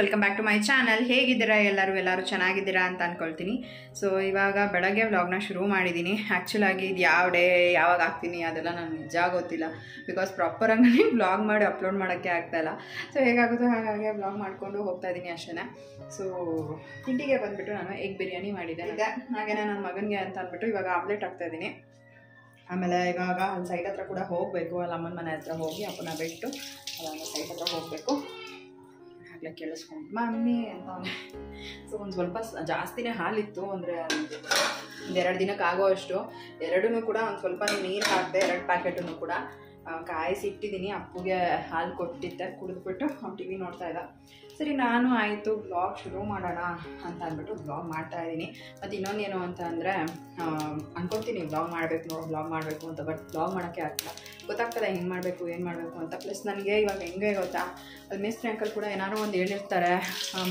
Welcome back to my channel. ಹೇಗಿದ್ದೀರಾ ಎಲ್ಲರೂ ಚೆನ್ನಾಗಿದ್ದೀರಾ ಅಂತ ಅಂದ್ಕೊಳ್ತೀನಿ. ಸೊ ಇವಾಗ ಬೆಳಗ್ಗೆ ವ್ಲಾಗ್ನ ಶುರು ಮಾಡಿದ್ದೀನಿ. ಆ್ಯಕ್ಚುಲಾಗಿ ಇದು ಯಾವ ಡೇ ಯಾವಾಗ ಹಾಕ್ತೀನಿ ಅದೆಲ್ಲ ನನಗೆ ನಿಜ ಗೊತ್ತಿಲ್ಲ. ಬಿಕಾಸ್ ಪ್ರಾಪರಾಗಿ ವ್ಲಾಗ್ ಮಾಡಿ ಅಪ್ಲೋಡ್ ಮಾಡೋಕ್ಕೆ ಆಗ್ತಾಯಿಲ್ಲ. ಸೊ ಹೇಗಾಗುತ್ತೋ ಹಾಗಾಗಿ ವ್ಲಾಗ್ ಮಾಡಿಕೊಂಡು ಹೋಗ್ತಾ ಇದ್ದೀನಿ ಅಷ್ಟೇ. ಸೊ ತಿಂಡಿಗೆ ಬಂದುಬಿಟ್ಟು ನಾನು ಎಗ್ ಬಿರಿಯಾನಿ ಮಾಡಿದ್ದೆ. ಹಾಗೆಯೇ ನನ್ನ ಮಗನಿಗೆ ಅಂತ ಅಂದ್ಬಿಟ್ಟು ಇವಾಗ ಆಮ್ಲೆಟ್ ಹಾಕ್ತಾಯಿದ್ದೀನಿ. ಆಮೇಲೆ ಇವಾಗ ಅಲ್ಲಿ ಸೈಡ್ ಹತ್ರ ಕೂಡ ಹೋಗಬೇಕು, ಅಲ್ಲಿ ಅಮ್ಮನ ಮನೆ ಹತ್ರ ಹೋಗಿ ಅಪ್ಪನ ಬಿಟ್ಟು ಅಲ್ಲ ಸೈಡ್ ಹತ್ರ ಹೋಗಬೇಕು. ಆಗಲೇ ಕೇಳಿಸ್ಕೊಂಡು ಮಮ್ಮಿ ಅಂತ. ಸೊ ಒಂದು ಸ್ವಲ್ಪ ಜಾಸ್ತಿನೇ ಹಾಲಿತ್ತು, ಅಂದರೆ ಒಂದೆರಡು ದಿನಕ್ಕೆ ಆಗೋ ಅಷ್ಟು. ಎರಡೂ ಕೂಡ ಒಂದು ಸ್ವಲ್ಪ ನೀರು ಹಾಕಿದೆ, 2 ಪ್ಯಾಕೆಟನ್ನು ಕೂಡ ಕಾಯಿಸಿ ಇಟ್ಟಿದ್ದೀನಿ. ಅಪ್ಪುಗೆ ಹಾಲು ಕೊಟ್ಟಿದ್ದೆ, ಕುಡಿದ್ಬಿಟ್ಟು ಅವ್ನು ಟಿ ವಿ ನೋಡ್ತಾ ಇದ್ದ. ಸರಿ ನಾನು ಆಯಿತು ವ್ಲಾಗ್ ಶುರು ಮಾಡೋಣ ಅಂತ ಅಂದ್ಬಿಟ್ಟು ವ್ಲಾಗ್ ಮಾಡ್ತಾಯಿದ್ದೀನಿ. ಮತ್ತು ಇನ್ನೊಂದೇನು ಅಂತ ಅಂದರೆ ಅನ್ಕೊತೀನಿ ವ್ಲಾಗ್ ಮಾಡಬೇಕು ಅಂತ, ಬಟ್ ವ್ಲಾಗ್ ಮಾಡೋಕ್ಕೆ ಗೊತ್ತಾಗ್ತದೆ ಹೆಂಗೆ ಮಾಡಬೇಕು ಏನು ಮಾಡಬೇಕು ಅಂತ. ಪ್ಲಸ್ ನನಗೆ ಇವಾಗ ಹೆಂಗೆ ಗೊತ್ತಾ, ಅಲ್ಲಿ ಮೇಸ್ತ್ರಿ ಅಂಕಲ್ ಕೂಡ ಏನಾದ್ರು ಒಂದು ಹೇಳಿರ್ತಾರೆ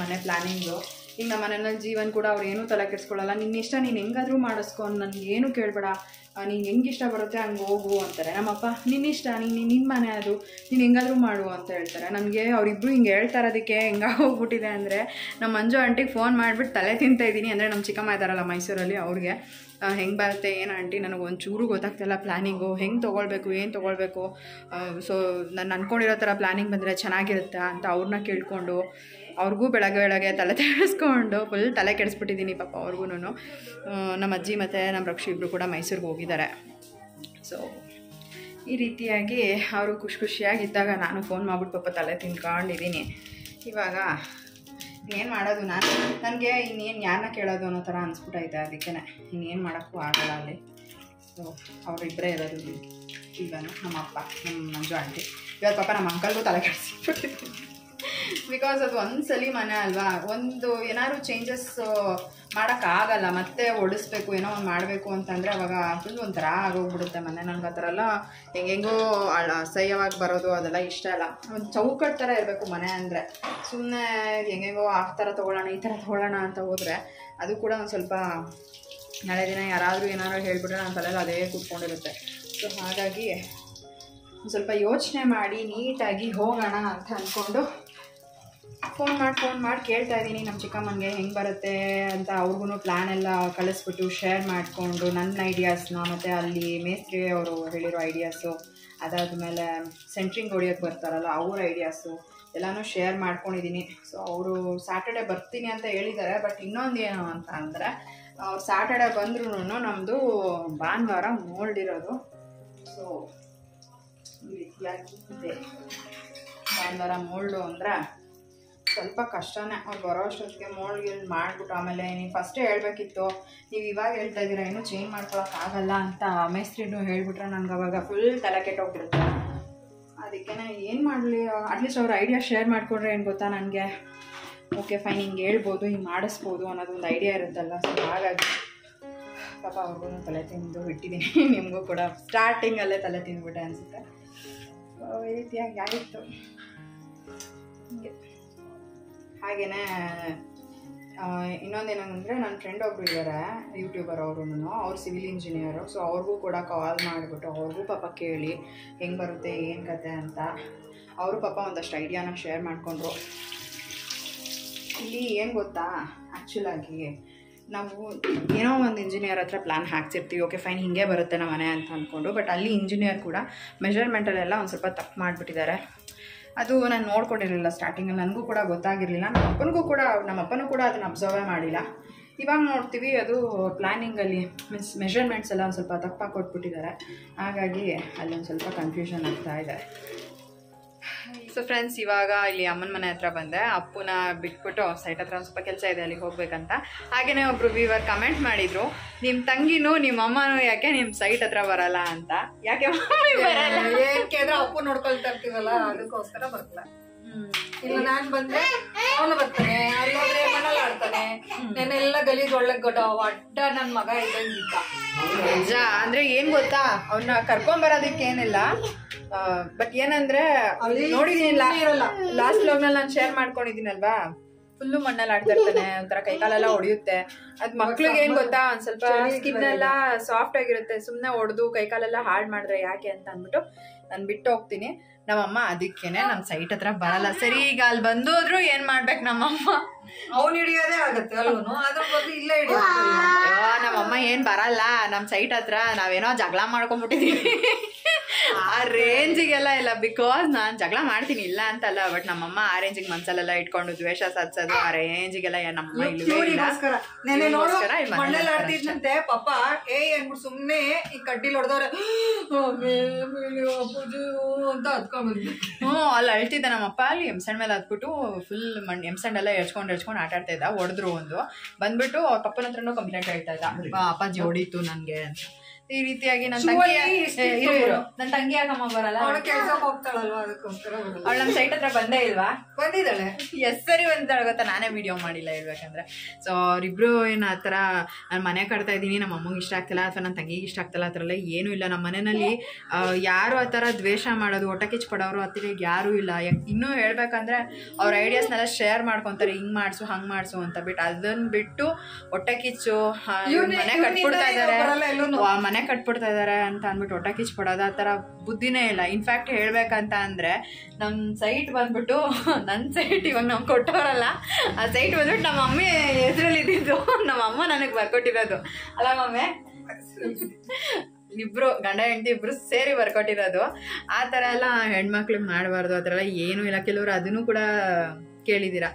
ಮನೆ ಪ್ಲ್ಯಾನಿಂಗು. ಈಗ ನಮ್ಮ ಮನೆಯಲ್ಲಿ ಜೀವನ್ ಕೂಡ ಅವ್ರು ಏನೂ ತಲೆ ಕೆಡಿಸ್ಕೊಳ್ಳಲ್ಲ. ನಿನ್ನ ಇಷ್ಟ, ನೀನು ಹೆಂಗಾದರೂ ಮಾಡಿಸ್ಕೊ, ನನಗೇನು ಕೇಳಬೇಡ, ನೀನು ಹೆಂಗೆ ಇಷ್ಟ ಬರುತ್ತೆ ಹಂಗೆ ಹೋಗು ಅಂತಾರೆ. ನಮ್ಮಪ್ಪ ನಿನ್ನಿಷ್ಟ, ನಿನ್ನ ಮನೆ ಅದು, ನೀನು ಹೆಂಗಾದರೂ ಮಾಡು ಅಂತ ಹೇಳ್ತಾರೆ. ನನಗೆ ಅವರಿಬ್ಬರು ಹಿಂಗೆ ಹೇಳ್ತಾ ಇರೋದಕ್ಕೆ ಹೋಗ್ಬಿಟ್ಟಿದೆ ಅಂದರೆ, ನಮ್ಮ ಮಂಜು ಆಂಟಿಗೆ ಫೋನ್ ಮಾಡಿಬಿಟ್ಟು ತಲೆ ತಿಂತಾಯಿದ್ದೀನಿ. ಅಂದರೆ ನಮ್ಮ ಚಿಕ್ಕಮ್ಮ ಇದ್ದಾರಲ್ಲ ಮೈಸೂರಲ್ಲಿ, ಅವ್ರಿಗೆ ಹೆಂಗೆ ಬರುತ್ತೆ ಏನು ಆಂಟಿ, ನನಗೆ ಒಂಚೂರು ಗೊತ್ತಾಗ್ತಿಲ್ಲ ಪ್ಲ್ಯಾನಿಂಗು, ಹೆಂಗೆ ತೊಗೊಳ್ಬೇಕು ಏನು ತೊಗೊಳ್ಬೇಕು. ಸೊ ನಾನು ಅಂದ್ಕೊಂಡಿರೋ ಥರ ಪ್ಲ್ಯಾನಿಂಗ್ ಬಂದರೆ ಚೆನ್ನಾಗಿರುತ್ತಾ ಅಂತ ಅವ್ರನ್ನ ಕೇಳಿಕೊಂಡು ಅವ್ರಿಗೂ ಬೆಳಗ್ಗೆ ತಲೆ ತೆಗೆಸ್ಕೊಂಡು ಫುಲ್ ತಲೆ ಕೆಡಿಸ್ಬಿಟ್ಟಿದ್ದೀನಿ ಪಾಪ ಅವ್ರಿಗೂ. ನಮ್ಮ ಅಜ್ಜಿ ಮತ್ತು ನಮ್ಮ ರಕ್ಷಿ ಇಬ್ಬರು ಕೂಡ ಮೈಸೂರಿಗೆ ಹೋಗಿದ್ದಾರೆ. ಸೊ ಈ ರೀತಿಯಾಗಿ ಅವರು ಖುಷಿಯಾಗಿದ್ದಾಗ ನಾನು ಫೋನ್ ಮಾಡಿಬಿಟ್ಟು ಪಾಪ ತಲೆ ತಿನ್ಕೊಂಡಿದ್ದೀನಿ. ಇವಾಗ ಇನ್ನೇನು ಮಾಡೋದು, ನನಗೆ ಇನ್ನೇನು ಯಾರನ್ನ ಕೇಳೋದು ಅನ್ನೋ ಥರ ಅನಿಸ್ಬಿಟ್ಟೈತೆ. ಅದಕ್ಕೆ ಇನ್ನೇನು ಮಾಡೋಕ್ಕೂ ಆಗಲ್ಲ ಅಲ್ಲಿ. ಸೊ ಅವರಿಬ್ಬರೇ ಇರೋದು, ಇವನು ನಮ್ಮ ಅಪ್ಪ, ನಮ್ಮ ಮಂಜು ಆಂಟಿ. ಇವತ್ತು ಪಾಪ ನಮ್ಮ ಅಂಕಲ್ಗೂ ತಲೆ ಕೆಡಿಸ್ಬಿಟ್ಟಿದ್ದೀನಿ. ಬಿಕಾಸ್ ಅದು ಒಂದ್ಸಲಿ ಮನೆ ಅಲ್ವಾ, ಒಂದು ಏನಾದ್ರು ಚೇಂಜಸ್ ಮಾಡೋಕ್ಕಾಗಲ್ಲ. ಮತ್ತೆ ಓಡಿಸ್ಬೇಕು, ಏನೋ ಒಂದು ಮಾಡಬೇಕು ಅಂತಂದರೆ ಅವಾಗ ಫುಲ್ ಒಂಥರ ಆಗೋಗ್ಬಿಡುತ್ತೆ ಮನೆ. ನನಗೆ ಆ ಥರ ಎಲ್ಲ ಹೆಂಗೆಂಗೋ ಅಸಹ್ಯವಾಗಿ ಬರೋದು ಅದೆಲ್ಲ ಇಷ್ಟ ಇಲ್ಲ. ಒಂದು ಚೌಕಟ್ಟು ಥರ ಇರಬೇಕು ಮನೆ ಅಂದರೆ. ಸುಮ್ಮನೆ ಹೆಂಗೆಂಗೋ ಆ ಥರ ತೊಗೊಳ್ಳೋಣ ಈ ಥರ ತೊಗೊಳ್ಳೋಣ ಅಂತ ಹೋದರೆ ಅದು ಕೂಡ ಒಂದು ಸ್ವಲ್ಪ ನಾಳೆ ದಿನ ಯಾರಾದರೂ ಏನಾದ್ರು ಹೇಳಿಬಿಟ್ರೆ ನನ್ನ ತಲೆಯಲ್ಲಿ ಅದೇ ಕೂತ್ಕೊಂಡಿರುತ್ತೆ. ಸೊ ಹಾಗಾಗಿ ಒಂದು ಸ್ವಲ್ಪ ಯೋಚನೆ ಮಾಡಿ ನೀಟಾಗಿ ಹೋಗೋಣ ಅಂತ ಅಂದ್ಕೊಂಡು ಫೋನ್ ಮಾಡಿ ಕೇಳ್ತಾ ಇದ್ದೀನಿ ನಮ್ಮ ಚಿಕ್ಕಮ್ಮನಿಗೆ ಹೆಂಗೆ ಬರುತ್ತೆ ಅಂತ. ಅವ್ರಿಗೂ ಪ್ಲ್ಯಾನ್ ಎಲ್ಲ ಕಳಿಸ್ಬಿಟ್ಟು ಶೇರ್ ಮಾಡಿಕೊಂಡು ನನ್ನ ಐಡಿಯಾಸ್ನ ಮತ್ತು ಅಲ್ಲಿ ಮೇಸ್ತ್ರಿ ಅವರು ಹೇಳಿರೋ ಐಡಿಯಾಸು, ಅದಾದಮೇಲೆ ಸೆಂಟ್ರಿಂಗ್ ಹೊಡಿಯೋಕ್ಕೆ ಬರ್ತಾರಲ್ಲ ಅವ್ರ ಐಡಿಯಾಸು ಎಲ್ಲನೂ ಶೇರ್ ಮಾಡ್ಕೊಂಡಿದ್ದೀನಿ. ಸೊ ಅವರು ಸ್ಯಾಟರ್ಡೆ ಬರ್ತೀನಿ ಅಂತ ಹೇಳಿದ್ದಾರೆ. ಬಟ್ ಇನ್ನೊಂದು ಏನು ಅಂತ ಅಂದರೆ, ಸ್ಯಾಟರ್ಡೆ ಬಂದ್ರೂ ನಮ್ಮದು ಭಾನುವಾರ ಮೋಲ್ಡ್ ಇರೋದು. ಸೊ ಈ ರೀತಿಯಾಗಿ ಇದೆ. ಭಾನುವಾರ ಮೋಲ್ಡು ಅಂದರೆ ಸ್ವಲ್ಪ ಕಷ್ಟನೇ. ಅವ್ರು ಬರೋ ಅಷ್ಟೊತ್ತಿಗೆ ಮೋಲ್ಡ್ಗೆ ಮಾಡಿಬಿಟ್ಟು ಆಮೇಲೆ ನೀವು ಫಸ್ಟೇ ಹೇಳಬೇಕಿತ್ತು, ನೀವು ಇವಾಗ ಹೇಳ್ತಾ ಇದ್ದೀರಾ ಏನೂ ಚೇಂಜ್ ಮಾಡ್ಕೊಳಕ್ಕಾಗಲ್ಲ ಅಂತ ಮೇಸ್ತ್ರಿನೂ ಹೇಳಿಬಿಟ್ರೆ ನನಗೆ ಅವಾಗ ಫುಲ್ ತಲೆ ಕೆಟ್ಟೋಗ್ಬಿಡುತ್ತೆ. ಅದಕ್ಕೆ ಏನು ಮಾಡಲಿ, ಅಟ್ಲೀಸ್ಟ್ ಅವ್ರ ಐಡಿಯಾ ಶೇರ್ ಮಾಡಿಕೊಂಡ್ರೆ ಏನು ಗೊತ್ತಾ, ನನಗೆ ಓಕೆ ಫೈನ್ ಹಿಂಗೆ ಹೇಳ್ಬೋದು, ಹಿಂಗೆ ಮಾಡಿಸ್ಬೋದು ಅನ್ನೋದೊಂದು ಐಡಿಯಾ ಇರುತ್ತಲ್ಲ. ಸೊ ಹಾಗಾಗಿ ಪಾಪ ಅವ್ರಿಗೂ ತಲೆ ತಿಂದು ಬಿಟ್ಟಿದ್ದೀನಿ. ನಿಮಗೂ ಕೂಡ ಸ್ಟಾರ್ಟಿಂಗಲ್ಲೇ ತಲೆ ತಿಂದುಬಿಟ್ಟೆ ಅನಿಸುತ್ತೆ. ಈ ರೀತಿಯಾಗಿ ಆಯಿತು ಹೀಗೆ. ಹಾಗೆಯೇ ಇನ್ನೊಂದೇನಂದರೆ, ನನ್ನ ಫ್ರೆಂಡ್ ಒಬ್ಬರು ಇದ್ದಾರೆ ಯೂಟ್ಯೂಬರ್, ಅವ್ರು ಸಿವಿಲ್ ಇಂಜಿನಿಯರು. ಸೊ ಅವ್ರಿಗೂ ಕೂಡ ಕಾಲ್ ಮಾಡಿಬಿಟ್ಟು ಅವ್ರಿಗೂ ಪಾಪ ಕೇಳಿ ಹೆಂಗೆ ಬರುತ್ತೆ ಏನು ಕತೆ ಅಂತ ಅವರು ಪಾಪ ಒಂದಷ್ಟು ಐಡಿಯಾನ ಶೇರ್ ಮಾಡಿಕೊಂಡ್ರು. ಇಲ್ಲಿ ಏನು ಗೊತ್ತಾ, ಆ್ಯಕ್ಚುಲಾಗಿ ನಾವು ಏನೋ ಒಂದು ಇಂಜಿನಿಯರ್ ಹತ್ರ ಪ್ಲ್ಯಾನ್ ಹಾಕ್ಸಿರ್ತೀವಿ, ಓಕೆ ಫೈನ್ ಹಿಂಗೆ ಬರುತ್ತೆ ನಮ್ಮ ಮನೆ ಅಂತ ಅಂದ್ಕೊಂಡು. ಬಟ್ ಅಲ್ಲಿ ಇಂಜಿನಿಯರ್ ಕೂಡ ಮೆಷರ್ಮೆಂಟಲ್ಲೆಲ್ಲ ಒಂದು ಸ್ವಲ್ಪ ತಪ್ಪು ಮಾಡಿಬಿಟ್ಟಿದ್ದಾರೆ. ಅದು ನಾನು ನೋಡ್ಕೊಂಡಿರಲಿಲ್ಲ ಸ್ಟಾರ್ಟಿಂಗಲ್ಲಿ, ನನಗೂ ಕೂಡ ಗೊತ್ತಾಗಿರಲಿಲ್ಲ. ನಮ್ಮ ಅಪ್ಪನೂ ಕೂಡ ಅದನ್ನು ಅಬ್ಸರ್ವೇ ಮಾಡಿಲ್ಲ. ಇವಾಗ ನೋಡ್ತೀವಿ ಅದು ಪ್ಲ್ಯಾನಿಂಗಲ್ಲಿ ಮೆಷರ್ಮೆಂಟ್ಸ್ ಎಲ್ಲ ಒಂದು ಸ್ವಲ್ಪ ತಪ್ಪಾಗಿ ಕೊಟ್ಬಿಟ್ಟಿದ್ದಾರೆ. ಹಾಗಾಗಿ ಅಲ್ಲೊಂದು ಸ್ವಲ್ಪ ಕನ್ಫ್ಯೂಷನ್ ಆಗ್ತಾ ಇದೆ. ಸೊ ಫ್ರೆಂಡ್ಸ್, ಇವಾಗ ಇಲ್ಲಿ ಅಮ್ಮನ ಮನೆ ಹತ್ರ ಬಂದೆ. ಅಪ್ಪನ ಬಿಟ್ಬಿಟ್ಟು ಸೈಟ್ ಹತ್ರ ಒಂದು ಸ್ವಲ್ಪ ಕೆಲಸ ಇದೆ, ಅಲ್ಲಿ ಹೋಗ್ಬೇಕಂತ. ಹಾಗೆಯೇ ಒಬ್ಬರು ವ್ಯೂವರ್ ಕಮೆಂಟ್ ಮಾಡಿದರು, ನಿಮ್ಮ ತಂಗಿನೂ ನಿಮ್ಮ ಅಮ್ಮನೂ ಯಾಕೆ ನಿಮ್ಮ ಸೈಟ್ ಹತ್ರ ಬರಲ್ಲ ಅಂತ. ಯಾಕೆ ಮಮ್ಮಿ ಬರಲ್ಲ? ಏಕೆಂದ್ರೆ ಅಪ್ಪು ನೋಡ್ಕೊಳ್ತಾ ಇರ್ತೀವಲ್ಲ, ಅದಕ್ಕೋಸ್ಕರ ಬರಲ್ಲ. ಇಲ್ಲ ನಾನು ಬಂದ್ರೆ ಅವನು ಬರ್ತಾನೆ, ಅಲ್ಲೋದ್ರೆ ಮನೇಲಿ ಆಡ್ತಾನೆ. ನಾನೆಲ್ಲ ಗಲೀಜ್ ಒಳ್ಳೆ ಅಡ್ಡ ನನ್ನ ಮಗ ಇದ್ದಂಗಿದ್ದ. ನಿಜ. ಅಂದರೆ ಏನು ಗೊತ್ತಾ, ಅವನ್ನ ಕರ್ಕೊಂಬರೋದಕ್ಕೆ ಏನಿಲ್ಲ. ಬಟ್ ಏನಂದ್ರೆ ನೋಡಿದೀನಿಲ್ಲ, ಲಾಸ್ಟ್ ವ್ಲಾಗ್ನಲ್ಲಿ ನಾನು ಶೇರ್ ಮಾಡ್ಕೊಂಡಿದ್ದೀನಲ್ವಾ, ಫುಲ್ಲು ಮಣ್ಣಲ್ಲಿ ಆಡ್ತಾ ಇರ್ತಾನೆ, ಒಂಥರ ಕೈಕಾಲೆಲ್ಲ ಹೊಡೆಯುತ್ತೆ. ಅದ್ ಮಕ್ಳಿಗೆ ಏನ್ ಗೊತ್ತಾ, ಒಂದ್ ಸ್ವಲ್ಪ ಸ್ಕಿನ್ ಎಲ್ಲ ಸಾಫ್ಟ್ ಆಗಿರುತ್ತೆ, ಸುಮ್ನೆ ಹೊಡೆದು ಕೈಕಾಲೆಲ್ಲ ಹಾಳು ಮಾಡಿದ್ರೆ ಯಾಕೆ ಅಂತ ಅಂದ್ಬಿಟ್ಟು ನಾನು ಬಿಟ್ಟು ಹೋಗ್ತೀನಿ. ನಮ್ಮಮ್ಮ ಅದಕ್ಕೇನೆ ನಮ್ ಸೈಟ್ ಹತ್ರ ಬರಲ್ಲ. ಸರಿ, ಈಗ ಅಲ್ಲಿ ಬಂದೋದ್ರು ಏನ್ ಮಾಡ್ಬೇಕು ನಮ್ಮಮ್ಮ, ಅವ್ನು ಹಿಡಿಯೋದೇ ಆಗತ್ತೆ ಅಲ್ಲೂ, ಅದ್ರ ಬದಲು ಇಲ್ಲೇ ಹಿಡಿಯೋದು. ನಮ್ಮಮ್ಮ ಏನ್ ಬರಲ್ಲ ನಮ್ ಸೈಟ್ ಹತ್ರ, ನಾವೇನೋ ಜಗಳ ಮಾಡ್ಕೊಂಡ್ಬಿಟ್ಟಿದೀವಿ ಆ ರೇಂಜಿಗೆಲ್ಲ ಇಲ್ಲ. ಬಿಕಾಸ್ ನಾನ್ ಜಗಳ ಮಾಡ್ತೀನಿ ಇಲ್ಲ ಅಂತಲ್ಲ, ಬಟ್ ನಮ್ಮಮ್ಮ ಆ ರೇಂಜಿಗೆ ಮನ್ಸಲ್ಲೆಲ್ಲ ಇಟ್ಕೊಂಡು ದ್ವೇಷ ಸಾಧಿಸೋದು ಆ ರೇಂಜಿಗೆಲ್ಲ ನಮ್ಮಮ್ಮ ಆಡ್ತಿದ್ನಂತೆ ಪಾಪ. ಅನ್ಬಿಟ್ಟು ಸುಮ್ನೆ ಈ ಕಡ್ಡಿಲ್ ಹೊಡೆದವ್ರೆ ಅಂತ ಹತ್ಕೊಂಡ್ಬಂದ್ವಿ. ಅಲ್ಲಿ ಅಳ್ತಿದ್ದ ನಮ್ಮಪ್ಪ, ಅಲ್ಲಿ ಎಮ್ಸಂಡ್ ಮೇಲೆ ಹತ್ಬಿಟ್ಟು ಫುಲ್ ಎಮ್ಸಂಡ್ ಎಲ್ಲ ಎಳ್ಸ್ಕೊಂಡು ಆಟ ಆಡ್ತಾ ಇದ್ದ. ಹೊಡೆದ್ರು ಒಂದು ಬಂದ್ಬಿಟ್ಟು ಅವ್ರ ಪಪ್ಪನ ಹತ್ರನೂ ಕಂಪ್ಲೇಂಟ್ ಹೇಳ್ತಾ ಇದ್ದ, ಅಪ್ಪಾಜಿ ಹೊಡೀತು ನನ್ಗೆ ಅಂತ. ಈ ರೀತಿಯಾಗಿ ನನ್ನ ತಂಗಿ ಯಾಕಮ್ಮ ಬರಲ್ಲ, ಕೆಲ್ಸಕ್ಕೆ ಹೋಗ್ತಾಳಲ್ವಾ, ಅದಕ್ಕೋಸ್ಕರ ಅವಳು ನಮ್ಮ ಸೈಟ್ ಹತ್ರ ಬಂದೇ ಇಲ್ವಾ? ಬಂದಿದ್ದಾಳೆ, ಎಷ್ಟ್ ಸರಿ ಬಂದಿದ್ದಾಳೆ ಗೊತ್ತಾ, ನಾನೇ ವಿಡಿಯೋ ಮಾಡಿಲ್ಲ ಹೇಳ್ಬೇಕಂದ್ರೆ. ಸೊ ಅವ್ರಿಬ್ರು ಏನು ಆ ಥರ ನಾನು ಮನೆ ಕಟ್ತಾ ಇದ್ದೀನಿ, ನಮ್ಮ ಅಮ್ಮಂಗೆ ಇಷ್ಟ ಆಗ್ತಿಲ್ಲ ಅಥವಾ ನನ್ನ ತಂಗಿಗೆ ಇಷ್ಟ ಆಗ್ತಿಲ್ಲ ಆ ಥರ ಎಲ್ಲ ಏನೂ ಇಲ್ಲ. ನಮ್ಮ ಮನೆಯಲ್ಲಿ ಯಾರು ಆ ಥರ ದ್ವೇಷ ಮಾಡೋದು, ಹೊಟ್ಟೆ ಕಿಚ್ಚು ಪಡೋರು ಆ ಥರ ಯಾರೂ ಇಲ್ಲ. ಇನ್ನೂ ಹೇಳ್ಬೇಕಂದ್ರೆ ಅವ್ರ ಐಡಿಯಾಸ್ನೆಲ್ಲ ಶೇರ್ ಮಾಡ್ಕೊತಾರೆ, ಹಿಂಗೆ ಮಾಡಿಸು ಹಂಗೆ ಮಾಡಿಸು ಅಂತ. ಬಿಟ್ಟು ಅದನ್ನು ಬಿಟ್ಟು ಹೊಟ್ಟೆ ಕಿಚ್ಚು ಮನೆ ಕಟ್ಬಿಡ್ತಾ ಇದ್ದಾರೆ, ಮನೆ ಕಟ್ಬಿಡ್ತಾ ಇದಾರೆ ಅಂತ ಅಂದ್ಬಿಟ್ಟು ಹೊಟ್ಟೆ ಕಿಚ್ಚು ಪಡೋದು ಆ ಥರ ಬುದ್ಧಿನೇ ಇಲ್ಲ. ಇನ್ಫ್ಯಾಕ್ಟ್ ಹೇಳ್ಬೇಕಂತ ಅಂದರೆ ನಮ್ಮ ಸೈಟ್ ಬಂದ್ಬಿಟ್ಟು, ನನ್ನ ಸೈಟ್ ಇವಾಗ ನಾವು ಕೊಟ್ಟವರಲ್ಲ, ಆ ಸೈಟ್ ಬಂದ್ಬಿಟ್ಟು ನಮ್ಮ ಮಮ್ಮಿ ಹೆಸರಲ್ಲಿ ಇದ್ದಿದ್ದು, ನಮ್ಮ ಅಮ್ಮ ನನಗೆ ಬರ್ಕೊಟ್ಟಿರೋದು ಅಲ್ಲ ಮಮ್ಮಿ? ಇಬ್ರು ಗಂಡ ಹೆಂಡತಿ ಇಬ್ರು ಸೇರಿ ಬರ್ಕೊಟ್ಟಿರೋದು. ಆ ಥರ ಎಲ್ಲ ಹೆಣ್ಮಕ್ಳಿಗೆ ಮಾಡಬಾರ್ದು, ಆ ಥರ ಎಲ್ಲ ಏನೂ ಇಲ್ಲ. ಕೆಲವರು ಅದನ್ನು ಕೂಡ ಕೇಳಿದ್ದೀರಾ,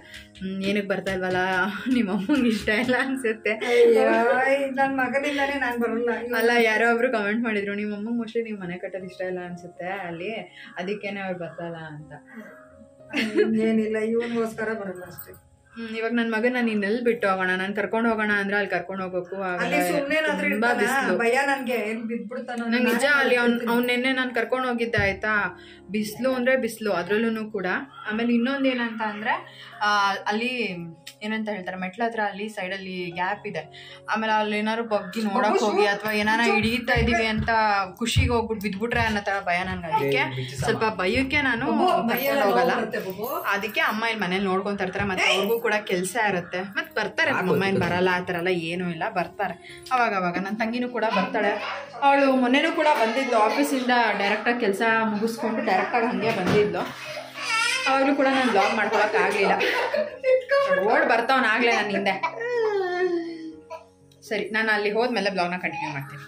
ಏನಕ್ಕೆ ಬರ್ತಾ ಇಲ್ವಲ್ಲ, ನಿಮ್ಮ ಅಮ್ಮಂಗೆ ಇಷ್ಟ ಇಲ್ಲ ಅನ್ಸುತ್ತೆ. ನನ್ನ ಮಗನಿಂದಾನೇ ನಾನು ಬರಲ್ಲ ಅಲ್ಲ, ಯಾರೋ ಒಬ್ರು ಕಮೆಂಟ್ ಮಾಡಿದ್ರು, ನಿಮ್ಮ ಅಮ್ಮಂಗೆ ಮೋಸ್ಟ್ಲಿ ನೀವು ಮನೆ ಕಟ್ಟೋದು ಇಷ್ಟ ಇಲ್ಲ ಅನ್ಸುತ್ತೆ ಅಲ್ಲಿ, ಅದಕ್ಕೇನೆ ಅವ್ರು ಬರ್ತಲ್ಲ ಅಂತ. ಏನಿಲ್ಲ, ಇವನಿಗೋಸ್ಕರ ಬರಲ್ಲ ಅಷ್ಟೇ. ಇವಾಗ ನನ್ನ ಮಗ ನಾನು ಇನ್ನೆಲ್ಲಿ ಬಿಟ್ಟು ಹೋಗೋಣ, ನಾನು ಕರ್ಕೊಂಡು ಹೋಗೋಣ ಅಂದ್ರೆ ಅಲ್ಲಿ ಕರ್ಕೊಂಡು ಹೋಗ್ಬೇಕು. ಭಯ ನನ್ಗೆ ಬಿದ್ಬಿಡ್ತಾನ ನಿಜ. ಅಲ್ಲಿ ಅವ್ನು ನೆನ್ನೆ ನಾನು ಕರ್ಕೊಂಡು ಹೋಗಿದ್ದೆ ಆಯ್ತಾ, ಬಿಸಿಲು ಅಂದ್ರೆ ಬಿಸಿಲು, ಅದ್ರಲ್ಲೂ ಕೂಡ. ಆಮೇಲೆ ಇನ್ನೊಂದು ಏನಂತ ಅಂದ್ರೆ ಅಲ್ಲಿ ಏನಂತ ಹೇಳ್ತಾರೆ, ಮೆಟ್ಲ ಹತ್ರ ಅಲ್ಲಿ ಸೈಡಲ್ಲಿ ಗ್ಯಾಪ್ ಇದೆ. ಆಮೇಲೆ ಅಲ್ಲಿ ಏನಾದ್ರು ಬಗ್ಗಿ ನೋಡಕ್ ಹೋಗಿ ಅಥವಾ ಏನಾರ ಹಿಡಿತಾ ಇದೀವಿ ಅಂತ ಖುಷಿಗೆ ಹೋಗ್ಬಿಟ್ಟು ಬಿದ್ಬಿಟ್ರೆ ಅನ್ನೋ ತರ ಭಯ ನನ್ಗೆ. ಅದಕ್ಕೆ ಸ್ವಲ್ಪ ಭಯಕ್ಕೆ ನಾನು ಕರ್ಕೊಂಡು ಹೋಗಲ್ಲ. ಅದಕ್ಕೆ ಅಮ್ಮ ಇಲ್ಲಿ ಮನೇಲಿ ನೋಡ್ಕೊಂತ ಇರ್ತಾರೆ, ಮತ್ತೆ ಅವ್ರಿಗೂ ಕೂಡ ಕೆಲಸ ಇರುತ್ತೆ, ಮತ್ತೆ ಬರ್ತಾರೆ. ಅಮ್ಮ ಏನ್ ಬರಲ್ಲ ಆ ಥರ ಎಲ್ಲ ಏನೂ ಇಲ್ಲ, ಬರ್ತಾರೆ ಅವಾಗ. ನನ್ನ ತಂಗಿನೂ ಕೂಡ ಬರ್ತಾಳೆ. ಅವಳು ಮೊನ್ನೆನೂ ಕೂಡ ಬಂದಿದ್ಲು, ಆಫೀಸಿಂದ ಡೈರೆಕ್ಟಾಗಿ ಕೆಲಸ ಮುಗಿಸ್ಕೊಂಡು ಡೈರೆಕ್ಟಾಗಿ ಹಾಗೆ ಬಂದಿದ್ಲು. ಅವಾಗಲೂ ಕೂಡ ನಾನು ಬ್ಲಾಗ್ ಮಾಡ್ಕೊಳಕ್ಕಾಗಲಿಲ್ಲ, ಓಡ್ ಬರ್ತಾವನಾಗಲೇ ನನ್ನ ಹಿಂದೆ. ಸರಿ, ನಾನು ಅಲ್ಲಿ ಹೋದ್ಮೇಲೆ ಬ್ಲಾಗ್ನ ಕಂಟಿನ್ಯೂ ಮಾಡ್ತೀನಿ.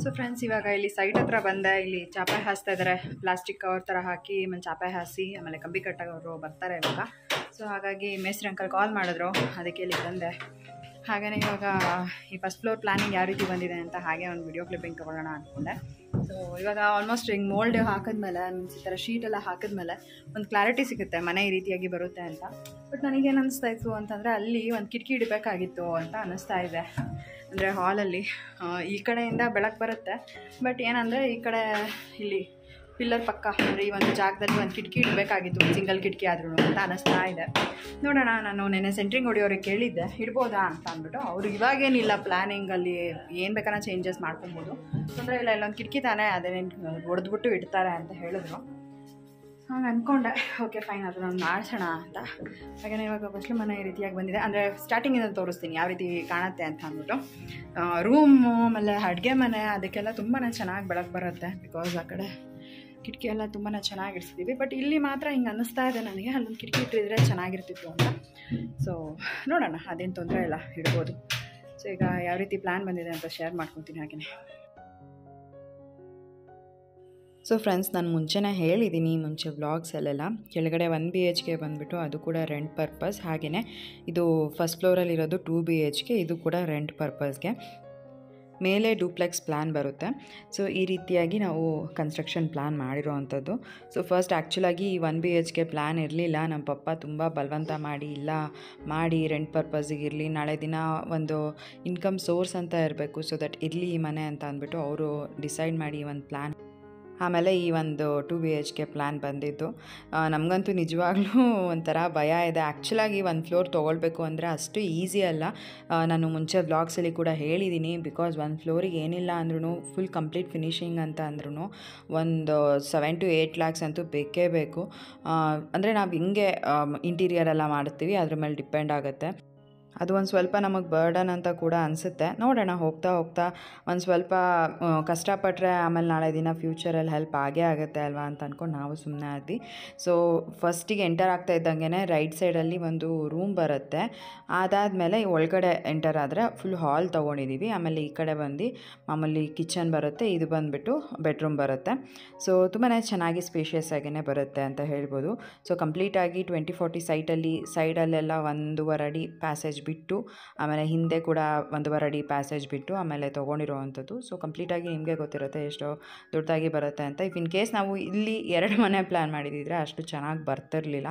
ಸೊ ಫ್ರೆಂಡ್ಸ್, ಇವಾಗ ಇಲ್ಲಿ ಸೈಟ್ ಹತ್ರ ಬಂದೆ. ಇಲ್ಲಿ ಚಾಪಾಯಿ ಹಾಸ್ತಾ ಇದ್ದಾರೆ, ಪ್ಲಾಸ್ಟಿಕ್ ಕವರ್ ಥರ ಹಾಕಿ ಆಮೇಲೆ ಚಾಪಾಯಿ ಹಾಸಿ ಆಮೇಲೆ ಕಂಬಿ ಕಟ್ಟೋರು ಬರ್ತಾರೆ ಇವಾಗ. ಸೊ ಹಾಗಾಗಿ ಮೇಸ್ತ್ರಿ ಅಂಕಲ್ ಕಾಲ್ ಮಾಡಿದ್ರು, ಅದಕ್ಕೆ ಇಲ್ಲಿ ಬಂದೆ. ಹಾಗೆಯೇ ಇವಾಗ ಈ ಫಸ್ಟ್ ಫ್ಲೋರ್ ಪ್ಲಾನಿಂಗ್ ಯಾವ ರೀತಿ ಬಂದಿದೆ ಅಂತ ಹಾಗೆ ಒಂದು ವಿಡಿಯೋ ಕ್ಲಿಪ್ಪಿಂಗ್ ತೊಗೊಳ್ಳೋಣ ಅಂದ್ಕೊಂಡೆ. ಸೊ ಇವಾಗ ಆಲ್ಮೋಸ್ಟ್ ಹಿಂಗೆ ಮೋಲ್ಡ್ ಹಾಕಿದ್ಮೇಲೆ, ಮೀನ್ಸ್ ಈ ಥರ ಶೀಟೆಲ್ಲ ಹಾಕಿದ್ಮೇಲೆ ಒಂದು ಕ್ಲಾರಿಟಿ ಸಿಗುತ್ತೆ ಮನೆ ಈ ರೀತಿಯಾಗಿ ಬರುತ್ತೆ ಅಂತ. ಬಟ್ ನನಗೇನು ಅನ್ನಿಸ್ತಾ ಇತ್ತು ಅಂತಂದರೆ, ಅಲ್ಲಿ ಒಂದು ಕಿಟಕಿ ಇಡಬೇಕಾಗಿತ್ತು ಅಂತ ಅನ್ನಿಸ್ತಾ ಇದೆ. ಅಂದರೆ ಹಾಲಲ್ಲಿ ಈ ಕಡೆಯಿಂದ ಬೆಳಕು ಬರುತ್ತೆ, ಬಟ್ ಏನಂದರೆ ಈ ಕಡೆ ಇಲ್ಲಿ ಪಿಲ್ಲರ್ ಪಕ್ಕ ಅಂದರೆ ಈ ಒಂದು ಜಾಗದಲ್ಲಿ ಒಂದು ಕಿಟಕಿ ಇಡಬೇಕಾಗಿತ್ತು, ಒಂದು ಸಿಂಗಲ್ ಕಿಟಕಿ ಆದ್ರೂ ಅಂತ ಅನ್ನಿಸ್ತಾ ಇದೆ. ನೋಡೋಣ, ನಾನು ನೆನ್ನೆ ಸೆಂಟ್ರಿಂಗ್ ಹೊಡಿಯೋರಿಗೆ ಕೇಳಿದ್ದೆ ಇಡ್ಬೋದಾ ಅಂತ ಅಂದ್ಬಿಟ್ಟು. ಅವರು ಇವಾಗೇನಿಲ್ಲ, ಪ್ಲ್ಯಾನಿಂಗಲ್ಲಿ ಏನು ಬೇಕಾನ ಚೇಂಜಸ್ ಮಾಡ್ಕೊಬೋದು, ತೊಂದರೆ ಇಲ್ಲ, ಇಲ್ಲೊಂದು ಕಿಟಕಿ ತಾನೇ ಅದೇನೇನು ಹೊಡೆದ್ಬಿಟ್ಟು ಇಡ್ತಾರೆ ಅಂತ ಹೇಳಿದ್ರು. ಹಾಗೆ ಅಂದ್ಕೊಂಡೆ, ಓಕೆ ಫೈನ್, ಅದು ನಾನು ಮಾಡಿಸೋಣ ಅಂತ. ಹಾಗೆಯೇ ಇವಾಗ ಬಸ್ಲು ಮನೆ ಈ ರೀತಿಯಾಗಿ ಬಂದಿದೆ. ಅಂದರೆ ಸ್ಟಾರ್ಟಿಂಗಿಂದ ತೋರಿಸ್ತೀನಿ ಯಾವ ರೀತಿ ಕಾಣುತ್ತೆ ಅಂತ ಅಂದ್ಬಿಟ್ಟು. ರೂಮು ಆಮೇಲೆ ಅಡುಗೆ ಮನೆ ಅದಕ್ಕೆಲ್ಲ ತುಂಬಾ ಚೆನ್ನಾಗಿ ಬೆಳಕು ಬರುತ್ತೆ, ಬಿಕಾಸ್ ಆ ಕಡೆ ಕಿಟಕಿ ಎಲ್ಲ ತುಂಬಾ ಚೆನ್ನಾಗಿ ಇಡ್ಸಿದ್ದೀವಿ. ಬಟ್ ಇಲ್ಲಿ ಮಾತ್ರ ಹಿಂಗೆ ಅನ್ನಿಸ್ತಾ ಇದೆ ನನಗೆ, ಅಲ್ಲೊಂದು ಕಿಟಕಿ ಇಟ್ಟಿದ್ರೆ ಚೆನ್ನಾಗಿರ್ತಿತ್ತು ಅಂತ. ಸೊ ನೋಡೋಣ, ಅದೇನು ತೊಂದರೆ ಇಲ್ಲ, ಇಡ್ಬೋದು. ಸೊ ಈಗ ಯಾವ ರೀತಿ ಪ್ಲ್ಯಾನ್ ಬಂದಿದೆ ಅಂತ ಶೇರ್ ಮಾಡ್ಕೊತೀನಿ. ಹಾಗೆಯೇ ಸೊ ಫ್ರೆಂಡ್ಸ್, ನಾನು ಮುಂಚೆನೇ ಹೇಳಿದ್ದೀನಿ, ಮುಂಚೆ ವ್ಲಾಗ್ಸಲ್ಲೆಲ್ಲ ಕೆಳಗಡೆ 1 BHK ಬಂದುಬಿಟ್ಟು ಅದು ಕೂಡ ರೆಂಟ್ ಪರ್ಪಸ್. ಹಾಗೆಯೇ ಇದು ಫಸ್ಟ್ ಫ್ಲೋರಲ್ಲಿರೋದು 2 BHK, ಇದು ಕೂಡ ರೆಂಟ್ ಪರ್ಪಸ್ಗೆ. ಮೇಲೆ ಡೂಪ್ಲೆಕ್ಸ್ ಪ್ಲ್ಯಾನ್ ಬರುತ್ತೆ. ಸೊ ಈ ರೀತಿಯಾಗಿ ನಾವು ಕನ್ಸ್ಟ್ರಕ್ಷನ್ ಪ್ಲ್ಯಾನ್ ಮಾಡಿರೋ ಅಂಥದ್ದು. ಸೊ ಫಸ್ಟ್ ಆ್ಯಕ್ಚುಲಾಗಿ 1 BHK ಪ್ಲ್ಯಾನ್ ಇರಲಿಲ್ಲ. ನಮ್ಮ ಪಪ್ಪ ತುಂಬ ಬಲವಂತ ಮಾಡಿ, ಇಲ್ಲ ಮಾಡಿ ರೆಂಟ್ ಪರ್ಪಸ್ಸಿಗೆ ಇರಲಿ, ನಾಳೆ ದಿನ ಒಂದು ಇನ್ಕಮ್ ಸೋರ್ಸ್ ಅಂತ ಇರಬೇಕು, ಸೊ ದಟ್ ಇರಲಿ ಈ ಮನೆ ಅಂತ ಅಂದ್ಬಿಟ್ಟು ಅವರು ಡಿಸೈಡ್ ಮಾಡಿ ಒಂದು ಪ್ಲ್ಯಾನ್. ಆಮೇಲೆ ಈ ಒಂದು 2 BHK ಪ್ಲ್ಯಾನ್ ಬಂದಿದ್ದು. ನಮಗಂತೂ ನಿಜವಾಗ್ಲೂ ಒಂಥರ ಭಯ ಇದೆ. ಆ್ಯಕ್ಚುಲಾಗಿ 1 ಫ್ಲೋರ್ ತೊಗೊಳ್ಬೇಕು ಅಂದರೆ ಅಷ್ಟು ಈಸಿ ಅಲ್ಲ. ನಾನು ಮುಂಚೆ ವ್ಲಾಗ್ಸಲ್ಲಿ ಕೂಡ ಹೇಳಿದ್ದೀನಿ. ಬಿಕಾಸ್ 1 ಫ್ಲೋರಿಗೆ ಏನಿಲ್ಲ ಅಂದ್ರೂ ಫುಲ್ ಕಂಪ್ಲೀಟ್ ಫಿನಿಷಿಂಗ್ ಅಂತ ಅಂದ್ರೂ ಒಂದು 7 to 8 lakhs ಅಂತೂ ಬೇಕೇ ಬೇಕು. ಅಂದರೆ ನಾವು ಹಿಂಗೆ ಇಂಟೀರಿಯರ್ ಎಲ್ಲ ಮಾಡ್ತೀವಿ, ಅದ್ರ ಮೇಲೆ ಡಿಪೆಂಡ್ ಆಗುತ್ತೆ. ಅದು ಒಂದು ಸ್ವಲ್ಪ ನಮಗೆ ಬರ್ಡನ್ ಅಂತ ಕೂಡ ಅನಿಸುತ್ತೆ. ನೋಡೋಣ, ಹೋಗ್ತಾ ಹೋಗ್ತಾ ಒಂದು ಸ್ವಲ್ಪ ಕಷ್ಟಪಟ್ಟರೆ ಆಮೇಲೆ ನಾಳೆ ದಿನ ಫ್ಯೂಚರಲ್ಲಿ ಹೆಲ್ಪ್ ಆಗೇ ಆಗುತ್ತೆ ಅಲ್ವಾ ಅಂತ ಅಂದ್ಕೊಂಡು ನಾವು ಸುಮ್ಮನೆ ಆದ್ವಿ. ಸೊ ಫಸ್ಟಿಗೆ ಎಂಟರ್ ಆಗ್ತಾ ಇದ್ದಂಗೆ ರೈಟ್ ಸೈಡಲ್ಲಿ ಒಂದು ರೂಮ್ ಬರುತ್ತೆ. ಅದಾದಮೇಲೆ ಒಳಗಡೆ ಎಂಟರ್ ಆದರೆ ಫುಲ್ ಹಾಲ್ ತೊಗೊಂಡಿದ್ದೀವಿ. ಆಮೇಲೆ ಈ ಕಡೆ ಬಂದು ಮಾಮೂಲಿ ಕಿಚನ್ ಬರುತ್ತೆ, ಇದು ಬಂದುಬಿಟ್ಟು ಬೆಡ್ರೂಮ್ ಬರುತ್ತೆ. ಸೊ ತುಂಬಾ ಚೆನ್ನಾಗಿ ಸ್ಪೇಷಿಯಸ್ ಆಗೇ ಬರುತ್ತೆ ಅಂತ ಹೇಳ್ಬೋದು. ಸೊ ಕಂಪ್ಲೀಟಾಗಿ 20-40 ಸೈಡಲ್ಲೆಲ್ಲ 1.5 ಅಡಿ ಪ್ಯಾಸೇಜ್ ಬಿಟ್ಟು, ಆಮೇಲೆ ಹಿಂದೆ ಕೂಡ 1.5 ಅಡಿ ಪ್ಯಾಸೇಜ್ ಬಿಟ್ಟು ಆಮೇಲೆ ತೊಗೊಂಡಿರೋವಂಥದ್ದು. ಸೊ ಕಂಪ್ಲೀಟಾಗಿ ನಿಮಗೆ ಗೊತ್ತಿರುತ್ತೆ ಎಷ್ಟು ದೊಡ್ಡದಾಗಿ ಬರುತ್ತೆ ಅಂತ. ಇಫ್ ಇನ್ ಕೇಸ್ ನಾವು ಇಲ್ಲಿ 2 ಮನೆ ಪ್ಲ್ಯಾನ್ ಮಾಡಿದಿದ್ರೆ ಅಷ್ಟು ಚೆನ್ನಾಗಿ ಬರ್ತಿರಲಿಲ್ಲ.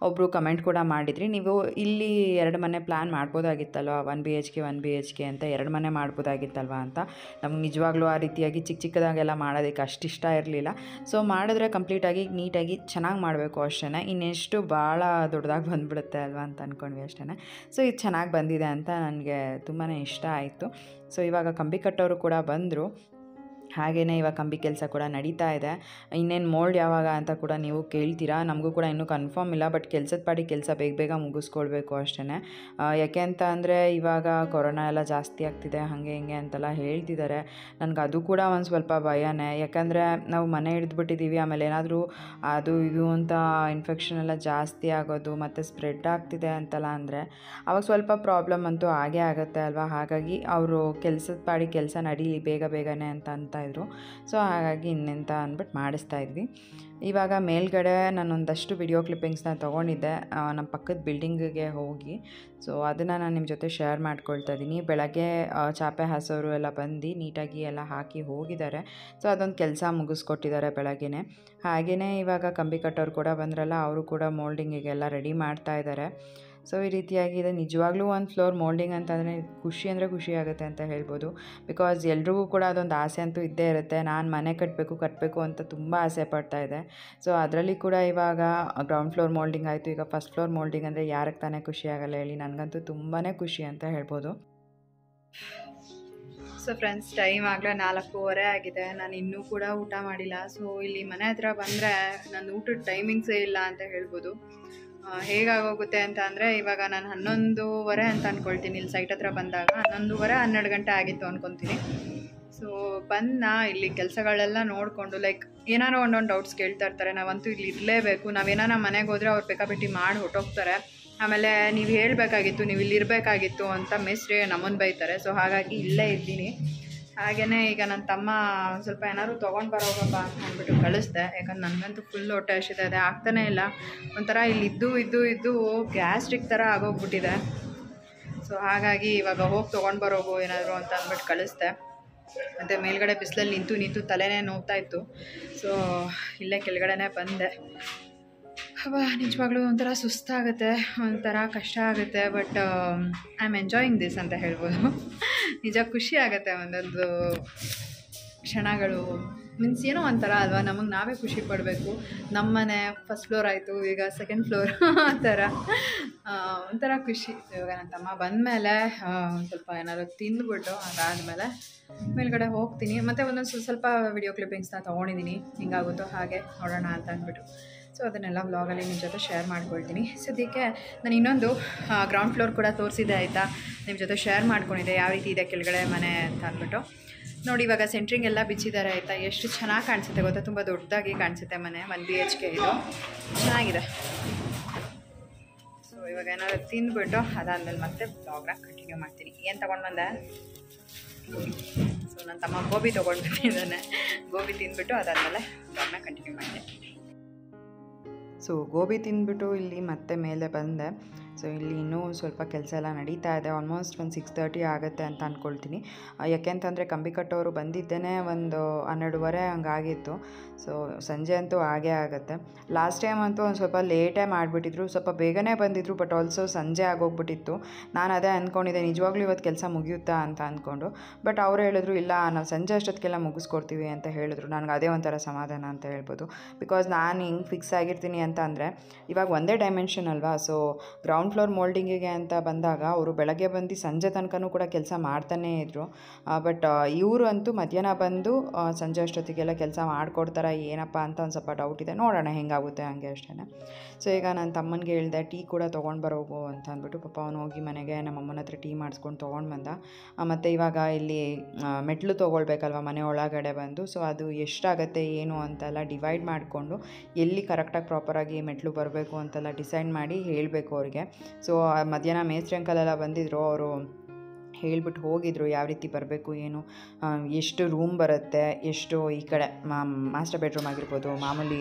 ಒಬ್ಬರು ಕಮೆಂಟ್ ಕೂಡ ಮಾಡಿದ್ರಿ, ನೀವು ಇಲ್ಲಿ 2 ಮನೆ ಪ್ಲ್ಯಾನ್ ಮಾಡ್ಬೋದಾಗಿತ್ತಲ್ವ, 1 BHK ಅಂತ 2 ಮನೆ ಮಾಡ್ಬೋದಾಗಿತ್ತಲ್ವ ಅಂತ. ನಮ್ಗೆ ನಿಜವಾಗ್ಲೂ ಆ ರೀತಿಯಾಗಿ ಚಿಕ್ಕದಾಗೆಲ್ಲ ಮಾಡೋದಕ್ಕೆ ಅಷ್ಟು ಇಷ್ಟ ಇರಲಿಲ್ಲ. ಸೊ ಮಾಡಿದ್ರೆ ಕಂಪ್ಲೀಟಾಗಿ ನೀಟಾಗಿ ಚೆನ್ನಾಗಿ ಮಾಡಬೇಕು ಅಷ್ಟೇ. ಇನ್ನೆಷ್ಟು ಭಾಳ ದೊಡ್ಡದಾಗಿ ಬಂದುಬಿಡುತ್ತೆ ಅಲ್ವಾ ಅಂತ ಅಂದ್ಕೊಂಡ್ವಿ ಅಷ್ಟೇ. ಸೊ ಇದು ಚೆನ್ನಾಗಿ ಬಂದಿದೆ ಅಂತ ನನಗೆ ತುಂಬಾ ಇಷ್ಟ ಆಯಿತು. ಸೊ ಇವಾಗ ಕಂಬಿ ಕಟ್ಟೋರು ಕೂಡ ಬಂದರು. ಹಾಗೆಯೇ ಇವಾಗ ಕಂಬಿ ಕೆಲಸ ಕೂಡ ನಡೀತಾ ಇದೆ. ಇನ್ನೇನು ಮೋಲ್ಡ್ ಯಾವಾಗ ಅಂತ ಕೂಡ ನೀವು ಕೇಳ್ತೀರಾ. ನಮಗೂ ಕೂಡ ಇನ್ನೂ ಕನ್ಫರ್ಮ್ ಇಲ್ಲ, ಬಟ್ ಕೆಲಸದ ಪಾಡಿ ಕೆಲಸ ಬೇಗ ಮುಗಿಸ್ಕೊಳ್ಬೇಕು ಅಷ್ಟೇ. ಯಾಕೆ ಅಂತ ಅಂದರೆ ಇವಾಗ ಕೊರೋನಾ ಎಲ್ಲ ಜಾಸ್ತಿ ಆಗ್ತಿದೆ, ಹಾಗೆ ಹಿಂಗೆ ಅಂತೆಲ್ಲ ಹೇಳ್ತಿದ್ದಾರೆ. ನನಗೆ ಅದು ಕೂಡ ಒಂದು ಸ್ವಲ್ಪ ಭಯನೇ. ಯಾಕಂದರೆ ನಾವು ಮನೆ ಹಿಡಿದ್ಬಿಟ್ಟಿದ್ದೀವಿ, ಆಮೇಲೆ ಏನಾದರೂ ಅದು ಇದು ಅಂತ ಇನ್ಫೆಕ್ಷನ್ ಎಲ್ಲ ಜಾಸ್ತಿ ಆಗೋದು ಮತ್ತು ಸ್ಪ್ರೆಡ್ ಆಗ್ತಿದೆ ಅಂತೆಲ್ಲ ಅಂದರೆ ಆವಾಗ ಸ್ವಲ್ಪ ಪ್ರಾಬ್ಲಮ್ ಅಂತೂ ಆಗೇ ಆಗುತ್ತೆ ಅಲ್ವಾ. ಹಾಗಾಗಿ ಅವರು ಕೆಲಸದ ಪಾಡಿ ಕೆಲಸ ನಡೀಲಿ ಬೇಗನೆ ಅಂತ ಇದ್ರು. ಸೊ ಹಾಗಾಗಿ ಇನ್ನೆಂತ ಅಂದ್ಬಿಟ್ಟು ಮಾಡಿಸ್ತಾ ಇದ್ವಿ. ಇವಾಗ ಮೇಲ್ಗಡೆ ನಾನು ಒಂದಷ್ಟು ವಿಡಿಯೋ ಕ್ಲಿಪ್ಪಿಂಗ್ಸ್ನ ತೊಗೊಂಡಿದ್ದೆ ನಮ್ಮ ಪಕ್ಕದ ಬಿಲ್ಡಿಂಗಿಗೆ ಹೋಗಿ. ಸೊ ಅದನ್ನು ನಾನು ನಿಮ್ಮ ಜೊತೆ ಶೇರ್ ಮಾಡ್ಕೊಳ್ತಾ ಇದ್ದೀನಿ. ಬೆಳಗ್ಗೆ ಚಾಪೆ ಹಾಸೋರು ಎಲ್ಲ ಬಂದು ನೀಟಾಗಿ ಎಲ್ಲ ಹಾಕಿ ಹೋಗಿದ್ದಾರೆ. ಸೊ ಅದೊಂದು ಕೆಲಸ ಮುಗಿಸ್ಕೊಟ್ಟಿದ್ದಾರೆ ಬೆಳಗ್ಗೆನೇ. ಹಾಗೆಯೇ ಇವಾಗ ಕಂಬಿ ಕಟ್ಟೋರು ಕೂಡ ಬಂದ್ರಲ್ಲ, ಅವರು ಕೂಡ ಮೋಲ್ಡಿಂಗಿಗೆಲ್ಲ ರೆಡಿ ಮಾಡ್ತಾ ಇದ್ದಾರೆ. ಸೊ ಈ ರೀತಿಯಾಗಿದೆ. ನಿಜವಾಗ್ಲೂ 1 ಫ್ಲೋರ್ ಮೋಲ್ಡಿಂಗ್ ಅಂತಂದರೆ ಖುಷಿ ಆಗುತ್ತೆ ಅಂತ ಹೇಳ್ಬೋದು. ಬಿಕಾಸ್ ಎಲ್ರಿಗೂ ಕೂಡ ಅದೊಂದು ಆಸೆ ಅಂತೂ ಇದ್ದೇ ಇರುತ್ತೆ. ನಾನು ಮನೆ ಕಟ್ಟಬೇಕು ಅಂತ ತುಂಬ ಆಸೆ ಪಡ್ತಾ ಇದೆ. ಸೊ ಅದರಲ್ಲಿ ಕೂಡ ಇವಾಗ ಗ್ರೌಂಡ್ ಫ್ಲೋರ್ ಮೋಲ್ಡಿಂಗ್ ಆಯಿತು, ಈಗ ಫಸ್ಟ್ ಫ್ಲೋರ್ ಮೋಲ್ಡಿಂಗ್ ಅಂದರೆ ಯಾರಿಗೆ ತಾನೇ ಖುಷಿ ಆಗಲ್ಲ ಹೇಳಿ. ನನಗಂತೂ ತುಂಬಾ ಖುಷಿ ಅಂತ ಹೇಳ್ಬೋದು. ಸೊ ಫ್ರೆಂಡ್ಸ್, ಟೈಮ್ ಆಗಲೇ 4:15 ಆಗಿದೆ. ನಾನು ಇನ್ನೂ ಕೂಡ ಊಟ ಮಾಡಿಲ್ಲ. ಸೊ ಇಲ್ಲಿ ಮನೆ ಹತ್ರ ಬಂದರೆ ನನ್ನ ಊಟದ ಟೈಮಿಂಗ್ಸೇ ಇಲ್ಲ ಅಂತ ಹೇಳ್ಬೋದು. ಹೇಗಾಗೋಗುತ್ತೆ ಅಂತ ಅಂದರೆ ಇವಾಗ ನಾನು 11:15 ಅಂತ ಅಂದ್ಕೊಳ್ತೀನಿ. ಇಲ್ಲಿ ಸೈಟ್ ಹತ್ರ ಬಂದಾಗ 11:30-12 ಗಂಟೆ ಆಗಿತ್ತು ಅಂದ್ಕೊತೀನಿ. ಸೊ ಇಲ್ಲಿ ಕೆಲಸಗಳೆಲ್ಲ ನೋಡಿಕೊಂಡು ಲೈಕ್ ಏನಾರೋ ಒಂದೊಂದು ಡೌಟ್ಸ್ ಕೇಳ್ತಾ ಇರ್ತಾರೆ. ನಾವಂತೂ ಇಲ್ಲಿ ಇರಲೇಬೇಕು. ನಾವೇನಾರ ಮನೆಗೆ ಹೋದರೆ ಅವ್ರು ಬೇಕಾಬಿಟ್ಟಿ ಮಾಡಿ ಹೊಟ್ಟೋಗ್ತಾರೆ. ಆಮೇಲೆ ನೀವು ಹೇಳಬೇಕಾಗಿತ್ತು, ನೀವು ಇಲ್ಲಿರಬೇಕಾಗಿತ್ತು ಅಂತ ಮೆಸ್ರಿ ನಮ್ಮನ್ನು ಬೈತಾರೆ. ಸೊ ಹಾಗಾಗಿ ಇಲ್ಲೇ ಇದ್ದೀನಿ. ಹಾಗೆಯೇ ಈಗ ನನ್ನ ತಮ್ಮ ಸ್ವಲ್ಪ ಏನಾದ್ರು ತೊಗೊಂಡು ಬರೋಗಪ್ಪ ಅಂತ ಅಂದ್ಬಿಟ್ಟು ಕಳಿಸ್ದೆ. ಯಾಕಂದ್ರೆ ನನಗಂತೂ ಫುಲ್ ಹೊಟ್ಟೆ ಹಸಿತಾ ಇದೆ, ಆಗ್ತಾನೇ ಇಲ್ಲ. ಒಂಥರ ಇಲ್ಲಿ ಇದ್ದು ಗ್ಯಾಸ್ಟ್ರಿಕ್ ಥರ ಆಗೋಗ್ಬಿಟ್ಟಿದೆ. ಸೊ ಹಾಗಾಗಿ ಇವಾಗ ಹೋಗಿ ತೊಗೊಂಡು ಬರೋಗು ಏನಾದರೂ ಅಂತ ಅಂದ್ಬಿಟ್ಟು ಕಳಿಸ್ದೆ. ಮತ್ತು ಮೇಲ್ಗಡೆ ಬಿಸಿಲಲ್ಲಿ ನಿಂತು ತಲೆನೇ ನೋವ್ತಾ ಇತ್ತು. ಸೊ ಇಲ್ಲೇ ಕೆಳಗಡೆನೇ ಬಂದೆ. ನಿಜವಾಗ್ಲೂ ಒಂಥರ ಸುಸ್ತಾಗುತ್ತೆ, ಒಂಥರ ಕಷ್ಟ ಆಗುತ್ತೆ. But I am enjoying this ಅಂತ ಹೇಳ್ಬೋದು. ನಿಜ ಖುಷಿ ಆಗುತ್ತೆ ಒಂದೊಂದು ಕ್ಷಣಗಳು. ಮೀನ್ಸ್ ಏನೋ ಒಂಥರ ಅಲ್ವಾ, ನಮಗೆ ನಾವೇ ಖುಷಿ ಪಡಬೇಕು. ನಮ್ಮ ಮನೆ ಫಸ್ಟ್ ಫ್ಲೋರ್ ಆಯಿತು, ಈಗ ಸೆಕೆಂಡ್ ಫ್ಲೋರ್ ಆ ಥರ ಒಂಥರ ಖುಷಿ. ಇವಾಗ ನನ್ನ ತಮ್ಮ ಬಂದಮೇಲೆ ಸ್ವಲ್ಪ ಏನಾದ್ರು ತಿಂದ್ಬಿಟ್ಟು ಅದಾದಮೇಲೆ ಮೇಲ್ಗಡೆ ಹೋಗ್ತೀನಿ. ಮತ್ತು ಒಂದೊಂದು ಸ್ವಲ್ಪ ವಿಡಿಯೋ ಕ್ಲಿಪ್ಪಿಂಗ್ಸ್ನ ತೊಗೊಂಡಿದ್ದೀನಿ, ಹಿಂಗಾಗುತ್ತೋ ಹಾಗೆ ನೋಡೋಣ ಅಂತ ಅಂದ್ಬಿಟ್ಟು. ಸೊ ಅದನ್ನೆಲ್ಲ ವ್ಲಾಗಲ್ಲಿ ನಿಮ್ಮ ಜೊತೆ ಶೇರ್ ಮಾಡ್ಕೊಳ್ತೀನಿ. ಸದ್ಯಕ್ಕೆ ನಾನು ಇನ್ನೊಂದು ಗ್ರೌಂಡ್ ಫ್ಲೋರ್ ಕೂಡ ತೋರಿಸಿದೆ ಆಯಿತಾ, ನಿಮ್ಮ ಜೊತೆ ಶೇರ್ ಮಾಡ್ಕೊಂಡಿದ್ದೆ ಯಾವ ರೀತಿ ಇದೆ ಕೆಳಗಡೆ ಮನೆ ಅಂತ ಅಂದ್ಬಿಟ್ಟು. ನೋಡಿ ಇವಾಗ ಸೆಂಟ್ರಿಂಗ್ ಎಲ್ಲ ಬಿಚ್ಚಿದ್ದಾರೆ ಆಯಿತಾ, ಎಷ್ಟು ಚೆನ್ನಾಗಿ ಕಾಣಿಸುತ್ತೆ ಗೊತ್ತಾ, ತುಂಬ ದೊಡ್ಡದಾಗಿ ಕಾಣಿಸುತ್ತೆ ಮನೆ. 1 BHK ಇದು ಚೆನ್ನಾಗಿದೆ. ಸೊ ಇವಾಗ ಏನಾದ್ರು ತಿಂದ್ಬಿಟ್ಟು ಅದಾದಮೇಲೆ ಮತ್ತೆ ವ್ಲಾಗ್ನ ಕಂಟಿನ್ಯೂ ಮಾಡ್ತೀನಿ. ಏನು ತೊಗೊಂಡು ಬಂದೆ? ಸೊ ನನ್ನ ತಮ್ಮ ಗೋಬಿ ತೊಗೊಂಡು ಬಂದಿದ್ದಾನೆ. ಗೋಬಿ ತಿಂದ್ಬಿಟ್ಟು ಅದಾದಮೇಲೆ ಬ್ಲಾಗ್ನ ಕಂಟಿನ್ಯೂ ಮಾಡಿದೆ. ಸೊ ಗೋಬಿ ತಿಂದ್ಬಿಟ್ಟು ಇಲ್ಲಿ ಮತ್ತೆ ಮೇಲೆ ಬಂದೆ. ಸೊ ಇಲ್ಲಿ ಇನ್ನೂ ಸ್ವಲ್ಪ ಕೆಲಸ ಎಲ್ಲ ನಡೀತಾ ಇದೆ. ಆಲ್ಮೋಸ್ಟ್ ಒಂದು 6:30 ಆಗುತ್ತೆ ಅಂತ ಅಂದ್ಕೊಳ್ತೀನಿ. ಯಾಕೆಂತಂದರೆ ಕಂಬಿ ಕಟ್ಟೋರು ಬಂದಿದ್ದೇನೆ ಒಂದು 12:30 ಹಂಗಾಗಿತ್ತು. ಸೊ ಸಂಜೆ ಅಂತೂ ಆಗೇ ಆಗುತ್ತೆ. ಲಾಸ್ಟ್ ಟೈಮ್ ಅಂತೂ ಒಂದು ಸ್ವಲ್ಪ ಲೇಟೇ ಮಾಡಿಬಿಟ್ಟಿದ್ರು, ಸ್ವಲ್ಪ ಬೇಗನೆ ಬಂದಿದ್ರು, ಬಟ್ ಆಲ್ಸೋ ಸಂಜೆ ಆಗೋಗ್ಬಿಟ್ಟಿತ್ತು. ನಾನು ಅದೇ ಅಂದ್ಕೊಂಡಿದ್ದೆ ನಿಜವಾಗ್ಲೂ ಇವತ್ತು ಕೆಲಸ ಮುಗಿಯುತ್ತಾ ಅಂತ ಅಂದ್ಕೊಂಡು. ಬಟ್ ಅವ್ರು ಹೇಳಿದ್ರು ಇಲ್ಲ ನಾವು ಸಂಜೆ ಅಷ್ಟೊತ್ತಿಗೆಲ್ಲ ಮುಗಿಸ್ಕೊಡ್ತೀವಿ ಅಂತ ಹೇಳಿದ್ರು. ನನಗೆ ಅದೇ ಒಂಥರ ಸಮಾಧಾನ ಅಂತ ಹೇಳ್ಬೋದು. ಬಿಕಾಸ್ ನಾನು ಹಿಂಗೆ ಫಿಕ್ಸ್ ಆಗಿರ್ತೀನಿ ಅಂತ ಅಂದರೆ ಇವಾಗ ಒಂದೇ ಡೈಮೆನ್ಷನ್ ಅಲ್ವಾ. ಸೊ ಗ್ರೌಂಡ್ ಫ್ಲೋರ್ ಮೋಲ್ಡಿಂಗಿಗೆ ಅಂತ ಬಂದಾಗ ಅವರು ಬೆಳಗ್ಗೆ ಬಂದು ಸಂಜೆ ತನಕನೂ ಕೂಡ ಕೆಲಸ ಮಾಡ್ತಾನೇ ಇದ್ದರು. ಬಟ್ ಇವರು ಅಂತೂ ಮಧ್ಯಾಹ್ನ ಬಂದು ಸಂಜೆ ಅಷ್ಟೊತ್ತಿಗೆಲ್ಲ ಕೆಲಸ ಮಾಡಿಕೊಡ್ತಾರೆ ಏನಪ್ಪ ಅಂತ ಒಂದು ಸ್ವಲ್ಪ ಡೌಟ್ ಇದೆ. ನೋಡೋಣ ಹೆಂಗಾಗುತ್ತೆ ಹಂಗೆ ಅಷ್ಟೇ. ಸೊ ಈಗ ನನ್ನ ತಮ್ಮನಿಗೆ ಹೇಳಿದೆ ಟೀ ಕೂಡ ತೊಗೊಂಡು ಬರೋಗು ಅಂತ ಅಂದ್ಬಿಟ್ಟು. ಪಾಪ ಅವನು ಹೋಗಿ ಮನೆಗೆ ನಮ್ಮಮ್ಮನ ಹತ್ರ ಟೀ ಮಾಡಿಸ್ಕೊಂಡು ತೊಗೊಂಡು ಬಂದ. ಮತ್ತು ಇವಾಗ ಇಲ್ಲಿ ಮೆಟ್ಲು ತೊಗೊಳ್ಬೇಕಲ್ವ ಮನೆ ಒಳಗಡೆ ಬಂದು. ಸೊ ಅದು ಎಷ್ಟಾಗುತ್ತೆ ಏನು ಅಂತೆಲ್ಲ ಡಿವೈಡ್ ಮಾಡಿಕೊಂಡು ಎಲ್ಲಿ ಕರೆಕ್ಟಾಗಿ ಪ್ರಾಪರಾಗಿ ಮೆಟ್ಲು ಬರಬೇಕು ಅಂತೆಲ್ಲ ಡಿಸೈಡ್ ಮಾಡಿ ಹೇಳಬೇಕು ಅವ್ರಿಗೆ. ಸೊ ಮಧ್ಯಾಹ್ನ ಮೇಸ್ತ್ರಿ ಅಂಕಲೆಲ್ಲ ಬಂದಿದ್ದರು. ಅವರು ಹೇಳಿಬಿಟ್ಟು ಹೋಗಿದ್ರು ಯಾವ ರೀತಿ ಬರಬೇಕು ಏನು, ಎಷ್ಟು ರೂಮ್ ಬರುತ್ತೆ, ಎಷ್ಟು ಈ ಕಡೆ ಮಾಸ್ಟರ್ ಬೆಡ್ರೂಮ್ ಆಗಿರ್ಬೋದು, ಮಾಮೂಲಿ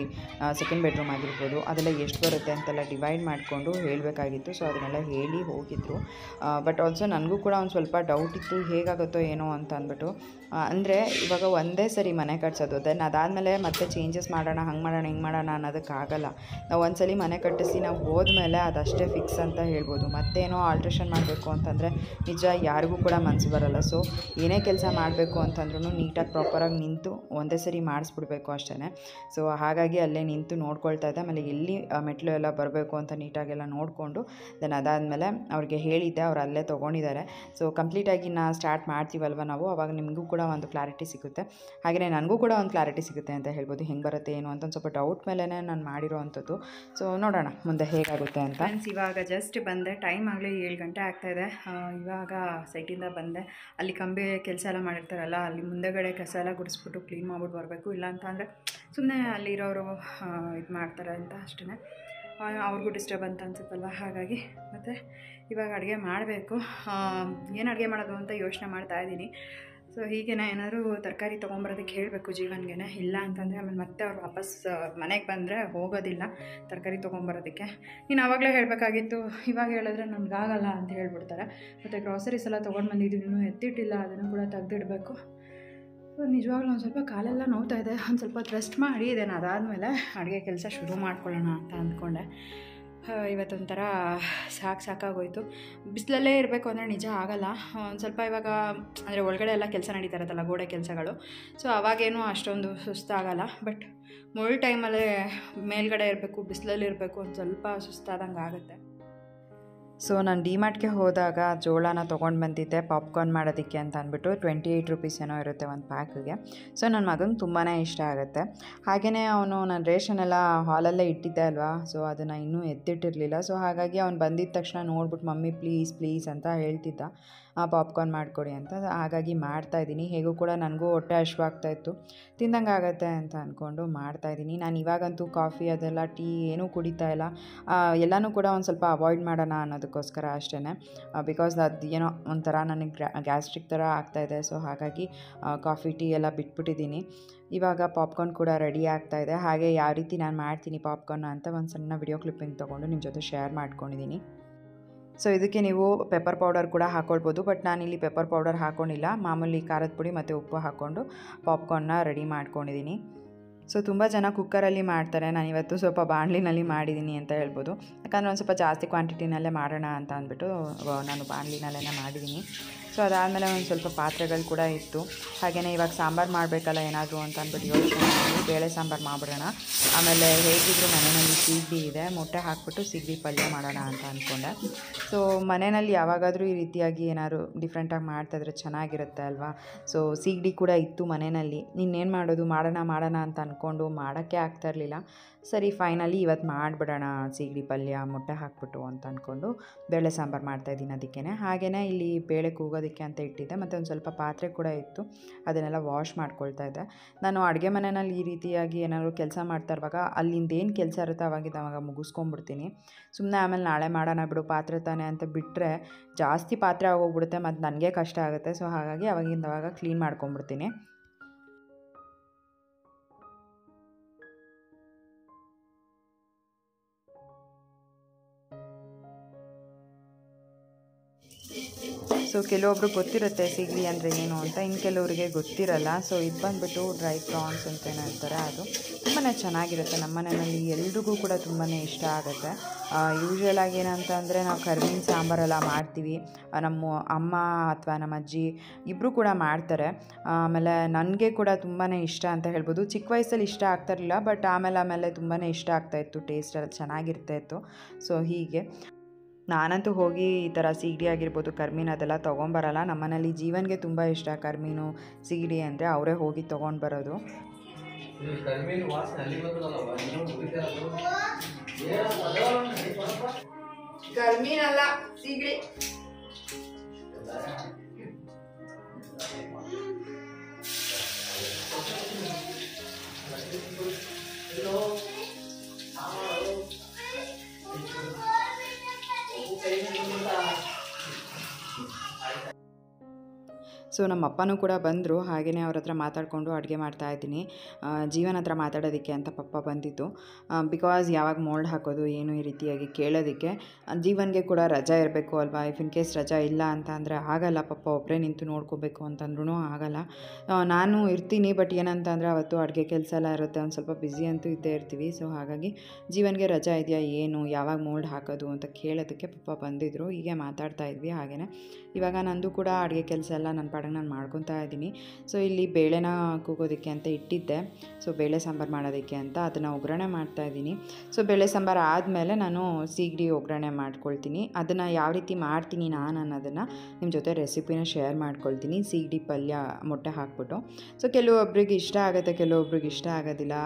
ಸೆಕೆಂಡ್ ಬೆಡ್ರೂಮ್ ಆಗಿರ್ಬೋದು, ಅದೆಲ್ಲ ಎಷ್ಟು ಬರುತ್ತೆ ಅಂತೆಲ್ಲ ಡಿವೈಡ್ ಮಾಡಿಕೊಂಡು ಹೇಳಬೇಕಾಗಿತ್ತು. ಸೊ ಅದನ್ನೆಲ್ಲ ಹೇಳಿ ಹೋಗಿದ್ರು. ಬಟ್ ಆಲ್ಸೋ ನನಗೂ ಕೂಡ ಒಂದು ಸ್ವಲ್ಪ ಡೌಟ್ ಇತ್ತು ಹೇಗಾಗುತ್ತೋ ಏನೋ ಅಂತ ಅಂದ್ಬಿಟ್ಟು. ಅಂದರೆ ಇವಾಗ ಒಂದೇ ಸರಿ ಮನೆ ಕಟ್ಸೋದು, ದೆನ್ ಅದಾದಮೇಲೆ ಮತ್ತೆ ಚೇಂಜಸ್ ಮಾಡೋಣ, ಹಂಗೆ ಮಾಡೋಣ ಹಿಂಗೆ ಮಾಡೋಣ ಅನ್ನೋದಕ್ಕಾಗಲ್ಲ. ನಾವು ಒಂದ್ಸಲಿ ಮನೆ ಕಟ್ಟಿಸಿ ನಾವು ಹೋದ್ಮೇಲೆ ಅದಷ್ಟೇ ಫಿಕ್ಸ್ ಅಂತ ಹೇಳ್ಬೋದು. ಮತ್ತೇನೋ ಆಲ್ಟ್ರೇಷನ್ ಮಾಡಬೇಕು ಅಂತಂದರೆ ನಿಜ ಯಾರಿಗೂ ಕೂಡ ಮನಸ್ಸು ಬರೋಲ್ಲ. ಸೊ ಏನೇ ಕೆಲಸ ಮಾಡಬೇಕು ಅಂತಂದ್ರೂ ನೀಟಾಗಿ ಪ್ರಾಪರಾಗಿ ನಿಂತು ಒಂದೇ ಸರಿ ಮಾಡಿಸ್ಬಿಡ್ಬೇಕು ಅಷ್ಟೇ. ಸೊ ಹಾಗಾಗಿ ಅಲ್ಲೇ ನಿಂತು ನೋಡ್ಕೊಳ್ತಾ ಇದ್ದೆ. ಆಮೇಲೆ ಎಲ್ಲಿ ಮೆಟ್ಲು ಎಲ್ಲ ಬರಬೇಕು ಅಂತ ನೀಟಾಗೆಲ್ಲ ನೋಡಿಕೊಂಡು ದೆನ್ ಅದಾದಮೇಲೆ ಅವ್ರಿಗೆ ಹೇಳಿದ್ದೆ, ಅವ್ರು ಅಲ್ಲೇ ತೊಗೊಂಡಿದ್ದಾರೆ. ಸೊ ಕಂಪ್ಲೀಟಾಗಿ ಸ್ಟಾರ್ಟ್ ಮಾಡ್ತೀವಲ್ವ ನಾವು, ಅವಾಗ ನಿಮಗೂ ಕೂಡ ಒಂದು ಕ್ಲಾರಿಟಿ ಸಿಗುತ್ತೆ, ಹಾಗೆಯೇ ನನಗೂ ಕೂಡ ಒಂದು ಕ್ಲಾರಿಟಿ ಸಿಗುತ್ತೆ ಅಂತ ಹೇಳ್ಬೋದು. ಹೆಂಗೆ ಬರುತ್ತೆ ಏನು ಅಂತ ಒಂದು ಸ್ವಲ್ಪ ಡೌಟ್ ಮೇಲೇ ನಾನು ಮಾಡಿರೋ ಅಂಥದ್ದು. ಸೊ ನೋಡೋಣ ಮುಂದೆ ಹೇಗಾಗುತ್ತೆ ಅಂತ. ಫ್ರೆಂಡ್ಸ್ ಇವಾಗ ಜಸ್ಟ್ ಬಂದೆ, ಟೈಮ್ ಆಗಲೇ 7 ಗಂಟೆ ಆಗ್ತಾಯಿದೆ. ಇವಾಗ ಸೈಟಿಂದ ಬಂದೆ. ಅಲ್ಲಿ ಕಂಬಿ ಕೆಲಸ ಎಲ್ಲ ಮಾಡಿರ್ತಾರಲ್ಲ, ಅಲ್ಲಿ ಮುಂದೆಗಡೆ ಕಸ ಎಲ್ಲ ಗುಡಿಸ್ಬಿಟ್ಟು ಕ್ಲೀನ್ ಮಾಡ್ಬಿಟ್ಟು ಬರಬೇಕು. ಇಲ್ಲ ಅಂತ ಅಂದರೆ ಸುಮ್ಮನೆ ಅಲ್ಲಿರೋರು ಇದು ಮಾಡ್ತಾರೆ ಅಂತ ಅಷ್ಟೇ, ಅವ್ರಿಗೂ ಡಿಸ್ಟರ್ಬ್ ಅಂತ ಅನ್ಸುತ್ತಲ್ವ. ಹಾಗಾಗಿ ಮತ್ತು ಇವಾಗ ಅಡುಗೆ ಮಾಡಬೇಕು. ಏನು ಅಡುಗೆ ಮಾಡೋದು ಅಂತ ಯೋಚನೆ ಮಾಡ್ತಾಯಿದ್ದೀನಿ. ಸೊ ಹೀಗೇನೆ ಏನಾದರೂ ತರಕಾರಿ ತೊಗೊಂಬರೋದಕ್ಕೆ ಹೇಳಬೇಕು ಜೀವನ್ಗೆ. ಇಲ್ಲ ಅಂತಂದರೆ ಆಮೇಲೆ ಮತ್ತೆ ಅವ್ರು ವಾಪಸ್ ಮನೆಗೆ ಬಂದರೆ ಹೋಗೋದಿಲ್ಲ ತರಕಾರಿ ತೊಗೊಂಬರೋದಕ್ಕೆ. ನೀನು ಆವಾಗಲೇ ಹೇಳಬೇಕಾಗಿತ್ತು, ಇವಾಗ ಹೇಳಿದ್ರೆ ನನಗಾಗಲ್ಲ ಅಂತ ಹೇಳ್ಬಿಡ್ತಾರೆ. ಮತ್ತು ಗ್ರಾಸರೀಸ್ ಎಲ್ಲ ತೊಗೊಂಡು ಬಂದಿದ್ದೀವಿ, ಇನ್ನೂ ಎತ್ತಿಟ್ಟಿಲ್ಲ, ಅದನ್ನು ಕೂಡ ತೆಗೆದಿಡಬೇಕು. ಸೊ ನಿಜವಾಗ್ಲೂ ಒಂದು ಸ್ವಲ್ಪ ಕಾಲೆಲ್ಲ ನೋವ್ತಾ ಇದೆ. ಒಂದು ಸ್ವಲ್ಪ ರೆಸ್ಟ್ ಮಾಡಿ ಇದೇನು ಅದಾದಮೇಲೆ ಅಡುಗೆ ಕೆಲಸ ಶುರು ಮಾಡ್ಕೊಳ್ಳೋಣ ಅಂತ ಅಂದ್ಕೊಂಡೆ. ಇವತ್ತೊಂಥರ ಸಾಕಾಗೋಯ್ತು. ಬಿಸಿಲಲ್ಲೇ ಇರಬೇಕು ಅಂದರೆ ನಿಜ ಆಗಲ್ಲ. ಒಂದು ಸ್ವಲ್ಪ ಇವಾಗ ಅಂದರೆ ಒಳಗಡೆ ಎಲ್ಲ ಕೆಲಸ ನಡೀತಾ ಇರುತ್ತಲ್ಲ, ಗೋಡೆ ಕೆಲಸಗಳು. ಸೊ ಅವಾಗೇನೂ ಅಷ್ಟೊಂದು ಸುಸ್ತಾಗಲ್ಲ. ಬಟ್ ಮುಳ್ಳು ಟೈಮಲ್ಲೇ ಮೇಲ್ಗಡೆ ಇರಬೇಕು, ಬಿಸಿಲಲ್ಲಿ ಇರಬೇಕು, ಒಂದು ಸ್ವಲ್ಪ ಸುಸ್ತಾದಂಗೆ ಆಗುತ್ತೆ. ಸೊ ನಾನು ಡಿಮಾರ್ಟ್ಗೆ ಹೋದಾಗ ಜೋಳನ ತೊಗೊಂಡು ಬಂದಿದ್ದೆ ಪಾಪ್ಕಾರ್ನ್ ಮಾಡೋದಕ್ಕೆ ಅಂತ ಅಂದ್ಬಿಟ್ಟು. 28 ರೂಪೀಸ್ ಏನೋ ಇರುತ್ತೆ ಒಂದು ಪ್ಯಾಕಿಗೆ. ಸೊ ನನ್ನ ಮಗಂಗೆ ತುಂಬಾ ಇಷ್ಟ ಆಗುತ್ತೆ. ಹಾಗೆಯೇ ಅವನು ನಾನು ರೇಷನ್ ಎಲ್ಲ ಹಾಲಲ್ಲೇ ಇಟ್ಟಿದ್ದೆ ಅಲ್ವಾ, ಸೊ ಅದನ್ನು ಇನ್ನೂ ಎತ್ತಿಟ್ಟಿರಲಿಲ್ಲ. ಸೊ ಹಾಗಾಗಿ ಅವ್ನು ಬಂದಿದ್ದ ತಕ್ಷಣ ನೋಡ್ಬಿಟ್ಟು ಮಮ್ಮಿ ಪ್ಲೀಸ್ ಅಂತ ಹೇಳ್ತಿದ್ದ ಪಾಪ್ಕಾರ್ನ್ ಮಾಡಿಕೊಡಿ ಅಂತ. ಹಾಗಾಗಿ ಮಾಡ್ತಾಯಿದ್ದೀನಿ. ಹೇಗೂ ಕೂಡ ನನಗೂ ಹೊಟ್ಟೆ ಹಶ್ವಾಗ್ತಾಯಿತ್ತು, ತಿಂದಂಗೆ ಆಗುತ್ತೆ ಅಂತ ಅಂದ್ಕೊಂಡು ಮಾಡ್ತಾಯಿದ್ದೀನಿ. ನಾನು ಇವಾಗಂತೂ ಕಾಫಿ ಅದೆಲ್ಲ ಟೀ ಏನೂ ಕುಡಿತಾ ಇಲ್ಲ. ಎಲ್ಲನೂ ಕೂಡ ಒಂದು ಸ್ವಲ್ಪ ಅವಾಯ್ಡ್ ಮಾಡೋಣ ಅನ್ನೋದಕ್ಕೋಸ್ಕರ ಅಷ್ಟೇ. ಬಿಕಾಸ್ ಅದು ಏನೋ ಒಂಥರ ನನಗೆ ಗ್ಯಾಸ್ಟ್ರಿಕ್ ಥರ ಆಗ್ತಾಯಿದೆ. ಸೊ ಹಾಗಾಗಿ ಕಾಫಿ ಟೀ ಎಲ್ಲ ಬಿಟ್ಬಿಟ್ಟಿದ್ದೀನಿ. ಇವಾಗ ಪಾಪ್ಕಾರ್ನ್ ಕೂಡ ರೆಡಿ ಆಗ್ತಾಯಿದೆ. ಹಾಗೆ ಯಾವ ರೀತಿ ನಾನು ಮಾಡ್ತೀನಿ ಪಾಪ್ಕಾರ್ನ್ ಅಂತ ಒಂದು ಸಣ್ಣ ವಿಡಿಯೋ ಕ್ಲಿಪ್ಪಿಂಗ್ ತೊಗೊಂಡು ನಿಮ್ಮ ಜೊತೆ ಶೇರ್ ಮಾಡ್ಕೊಂಡಿದ್ದೀನಿ. ಸೊ ಇದಕ್ಕೆ ನೀವು ಪೆಪ್ಪರ್ ಪೌಡರ್ ಕೂಡ ಹಾಕ್ಕೊಳ್ಬೋದು. ಬಟ್ ನಾನಿಲ್ಲಿ ಪೆಪ್ಪರ್ ಪೌಡರ್ ಹಾಕ್ಕೊಂಡಿಲ್ಲ, ಮಾಮೂಲಿ ಖಾರದ ಪುಡಿ ಮತ್ತು ಉಪ್ಪು ಹಾಕ್ಕೊಂಡು ಪಾಪ್ಕಾರ್ನ್ನ ರೆಡಿ ಮಾಡ್ಕೊಂಡಿದ್ದೀನಿ. ಸೊ ತುಂಬ ಜನ ಕುಕ್ಕರಲ್ಲಿ ಮಾಡ್ತಾರೆ, ನಾನಿವತ್ತು ಸ್ವಲ್ಪ ಬಾಣಲಿನಲ್ಲಿ ಮಾಡಿದ್ದೀನಿ ಅಂತ ಹೇಳ್ಬೋದು. ಯಾಕಂದರೆ ಒಂದು ಸ್ವಲ್ಪ ಜಾಸ್ತಿ ಕ್ವಾಂಟಿಟಿನಲ್ಲೇ ಮಾಡೋಣ ಅಂತ ಅಂದ್ಬಿಟ್ಟು ನಾನು ಬಾಣಲಿನಲ್ಲೇ ಮಾಡಿದ್ದೀನಿ. ಸೊ ಅದಾದಮೇಲೆ ಒಂದು ಸ್ವಲ್ಪ ಪಾತ್ರೆಗಳು ಕೂಡ ಇತ್ತು. ಹಾಗೆಯೇ ಇವಾಗ ಸಾಂಬಾರು ಮಾಡಬೇಕಲ್ಲ ಏನಾದರೂ ಅಂತ ಅಂದ್ಬಿಟ್ಟು ಯೋಚನೆ ಮಾಡಿ ಬೇಳೆ ಸಾಂಬಾರು ಮಾಡಿಬಿಡೋಣ. ಆಮೇಲೆ ಹೇಗಿದ್ರು ಮನೆಯಲ್ಲಿ ಸೀಗಡಿ ಇದೆ, ಮೊಟ್ಟೆ ಹಾಕ್ಬಿಟ್ಟು ಸೀಗಡಿ ಪಲ್ಯ ಮಾಡೋಣ ಅಂತ ಅಂದ್ಕೊಂಡೆ. ಸೊ ಮನೆಯಲ್ಲಿ ಯಾವಾಗಾದರೂ ಈ ರೀತಿಯಾಗಿ ಏನಾದ್ರು ಡಿಫ್ರೆಂಟಾಗಿ ಮಾಡ್ತಾಯಿದ್ರೆ ಚೆನ್ನಾಗಿರುತ್ತೆ ಅಲ್ವಾ. ಸೊ ಸೀಗಡಿ ಕೂಡ ಇತ್ತು ಮನೆಯಲ್ಲಿ. ಇನ್ನೇನು ಮಾಡೋದು ಮಾಡೋಣ ಅಂತ ಅಂದ್ಕೊಂಡು ಮಾಡೋಕ್ಕೆ ಆಗ್ತಾಯಿರಲಿಲ್ಲ. ಸರಿ ಫೈನಲಿ ಇವತ್ತು ಮಾಡಿಬಿಡೋಣ ಸೀಗಡಿ ಪಲ್ಯ ಮೊಟ್ಟೆ ಹಾಕ್ಬಿಟ್ಟು ಅಂತ ಅಂದ್ಕೊಂಡು ಬೇಳೆ ಸಾಂಬಾರು ಮಾಡ್ತಾಯಿದ್ದೀನಿ. ಅದಕ್ಕೇ ಹಾಗೆಯೇ ಇಲ್ಲಿ ಬೇಳೆ ಕೂಗೋದಕ್ಕೆ ಅಂತ ಇಟ್ಟಿದ್ದೆ, ಮತ್ತು ಒಂದು ಸ್ವಲ್ಪ ಪಾತ್ರೆ ಕೂಡ ಇತ್ತು, ಅದನ್ನೆಲ್ಲ ವಾಶ್ ಮಾಡ್ಕೊಳ್ತಾ ಇದ್ದೆ. ನಾನು ಅಡುಗೆ ಮನೆಯಲ್ಲಿ ಈ ರೀತಿಯಾಗಿ ಏನಾದರೂ ಕೆಲಸ ಮಾಡ್ತಾ ಇರುವಾಗ ಅಲ್ಲಿಂದೇನು ಕೆಲಸ ಇರುತ್ತೆ ಅವಾಗ ಮುಗಿಸ್ಕೊಂಡ್ಬಿಡ್ತೀನಿ. ಸುಮ್ಮನೆ ಆಮೇಲೆ ನಾಳೆ ಮಾಡೋಣ ಬಿಡು ಪಾತ್ರೆ ತಾನೆ ಅಂತ ಬಿಟ್ಟರೆ ಜಾಸ್ತಿ ಪಾತ್ರೆ ಆಗೋಗ್ಬಿಡುತ್ತೆ, ಮತ್ತು ನನಗೆ ಕಷ್ಟ ಆಗುತ್ತೆ. ಸೊ ಹಾಗಾಗಿ ಅವಾಗಿಂದವಾಗ ಕ್ಲೀನ್ ಮಾಡ್ಕೊಂಡ್ಬಿಡ್ತೀನಿ. ಸೊ ಕೆಲವೊಬ್ರು ಗೊತ್ತಿರುತ್ತೆ ಸೀಗಡಿ ಅಂದರೆ ಏನು ಅಂತ, ಇನ್ನು ಕೆಲವರಿಗೆ ಗೊತ್ತಿರಲ್ಲ. ಸೊ ಇದು ಬಂದುಬಿಟ್ಟು ಡ್ರೈ ಪ್ರಾನ್ಸ್ ಅಂತ ಏನು ಹೇಳ್ತಾರೆ, ಅದು ತುಂಬಾ ಚೆನ್ನಾಗಿರುತ್ತೆ. ನಮ್ಮ ಮನೆಯಲ್ಲಿ ಎಲ್ರಿಗೂ ಕೂಡ ತುಂಬಾ ಇಷ್ಟ ಆಗುತ್ತೆ. ಯೂಶ್ವಲಾಗಿ ಏನಂತ ಅಂದರೆ ನಾವು ಕರಿಮೀನು ಸಾಂಬಾರೆಲ್ಲ ಮಾಡ್ತೀವಿ, ನಮ್ಮ ಅಮ್ಮ ಅಥವಾ ನಮ್ಮ ಅಜ್ಜಿ ಇಬ್ಬರು ಕೂಡ ಮಾಡ್ತಾರೆ. ಆಮೇಲೆ ನನಗೆ ಕೂಡ ತುಂಬಾ ಇಷ್ಟ ಅಂತ ಹೇಳ್ಬೋದು. ಚಿಕ್ಕ ವಯಸ್ಸಲ್ಲಿ ಇಷ್ಟ ಆಗ್ತಾಯಿರಲಿಲ್ಲ, ಬಟ್ ಆಮೇಲೆ ತುಂಬಾ ಇಷ್ಟ ಆಗ್ತಾಯಿತ್ತು, ಟೇಸ್ಟ್ ಎಲ್ಲ ಚೆನ್ನಾಗಿರ್ತಾಯಿತ್ತು. ಸೊ ಹೀಗೆ ನಾನಂತೂ ಹೋಗಿ ಈ ಥರ ಸೀಗಡಿ ಆಗಿರ್ಬೋದು, ಕರಿಮೀನು ಅದೆಲ್ಲ ತೊಗೊಂಬರಲ್ಲ. ನಮ್ಮನೇಲಿ ಜೀವನ್ಗೆ ತುಂಬ ಇಷ್ಟ ಕರಿಮೀನು ಸೀಗಡಿ ಅಂದರೆ, ಅವರೇ ಹೋಗಿ ತೊಗೊಂಡು ಬರೋದು. ಕರಿಮೀನಲ್ಲ ಸೀಗಡಿ. ಸೊ ನಮ್ಮ ಅಪ್ಪನೂ ಕೂಡ ಬಂದರು, ಹಾಗೆಯೇ ಅವ್ರ ಹತ್ರ ಮಾತಾಡಿಕೊಂಡು ಅಡುಗೆ ಮಾಡ್ತಾಯಿದ್ದೀನಿ. ಜೀವನ ಹತ್ರ ಮಾತಾಡೋದಕ್ಕೆ ಅಂತ ಪಪ್ಪ ಬಂದಿದ್ದು, ಬಿಕಾಸ್ ಯಾವಾಗ ಮೋಲ್ಡ್ ಹಾಕೋದು ಏನು ಈ ರೀತಿಯಾಗಿ ಕೇಳೋದಕ್ಕೆ. ಜೀವನ್ಗೆ ಕೂಡ ರಜಾ ಇರಬೇಕು ಅಲ್ವಾ, ಇಫ್ ಇನ್ ಕೇಸ್ ರಜಾ ಇಲ್ಲ ಅಂತ ಅಂದರೆ ಆಗಲ್ಲ, ಪಪ್ಪ ಒಬ್ಬರೇ ನಿಂತು ನೋಡ್ಕೋಬೇಕು ಅಂತಂದ್ರೂ ಆಗಲ್ಲ. ನಾನು ಇರ್ತೀನಿ, ಬಟ್ ಏನಂತ ಅಂದರೆ ಅವತ್ತು ಅಡುಗೆ ಕೆಲಸ ಎಲ್ಲ ಇರುತ್ತೆ, ಒಂದು ಸ್ವಲ್ಪ ಬ್ಯುಸಿ ಅಂತೂ ಇದ್ದೇ ಇರ್ತೀವಿ. ಸೊ ಹಾಗಾಗಿ ಜೀವನ್ಗೆ ರಜಾ ಇದೆಯಾ ಏನು, ಯಾವಾಗ ಮೋಲ್ಡ್ ಹಾಕೋದು ಅಂತ ಕೇಳೋದಕ್ಕೆ ಪಪ್ಪ ಬಂದಿದ್ದರು. ಹೀಗೆ ಮಾತಾಡ್ತಾ ಇದ್ವಿ. ಹಾಗೆಯೇ ಇವಾಗ ನಂದು ಕೂಡ ಅಡುಗೆ ಕೆಲಸ ಎಲ್ಲ ನನ್ನ ಪಾಡಿಗೆ ನಾನು ಮಾಡ್ಕೊತಾ ಇದ್ದೀನಿ. ಸೊ ಇಲ್ಲಿ ಬೇಳೆನ ಕೂಗೋದಕ್ಕೆ ಅಂತ ಇಟ್ಟಿದ್ದೆ, ಸೊ ಬೇಳೆ ಸಾಂಬಾರು ಮಾಡೋದಕ್ಕೆ ಅಂತ ಅದನ್ನು ಒಗ್ಗರಣೆ ಮಾಡ್ತಾಯಿದ್ದೀನಿ. ಸೊ ಬೇಳೆ ಸಾಂಬಾರು ಆದಮೇಲೆ ನಾನು ಸೀಗಡಿ ಒಗ್ಗರಣೆ ಮಾಡ್ಕೊಳ್ತೀನಿ. ಅದನ್ನು ಯಾವ ರೀತಿ ಮಾಡ್ತೀನಿ ನಾನು ಅನ್ನೋದನ್ನು ನಿಮ್ಮ ಜೊತೆ ರೆಸಿಪಿನ ಶೇರ್ ಮಾಡ್ಕೊಳ್ತೀನಿ, ಸೀಗಡಿ ಪಲ್ಯ ಮೊಟ್ಟೆ ಹಾಕ್ಬಿಟ್ಟು. ಸೊ ಕೆಲವೊಬ್ರಿಗೆ ಇಷ್ಟ ಆಗುತ್ತೆ, ಕೆಲವೊಬ್ರಿಗೆ ಇಷ್ಟ ಆಗೋದಿಲ್ಲ.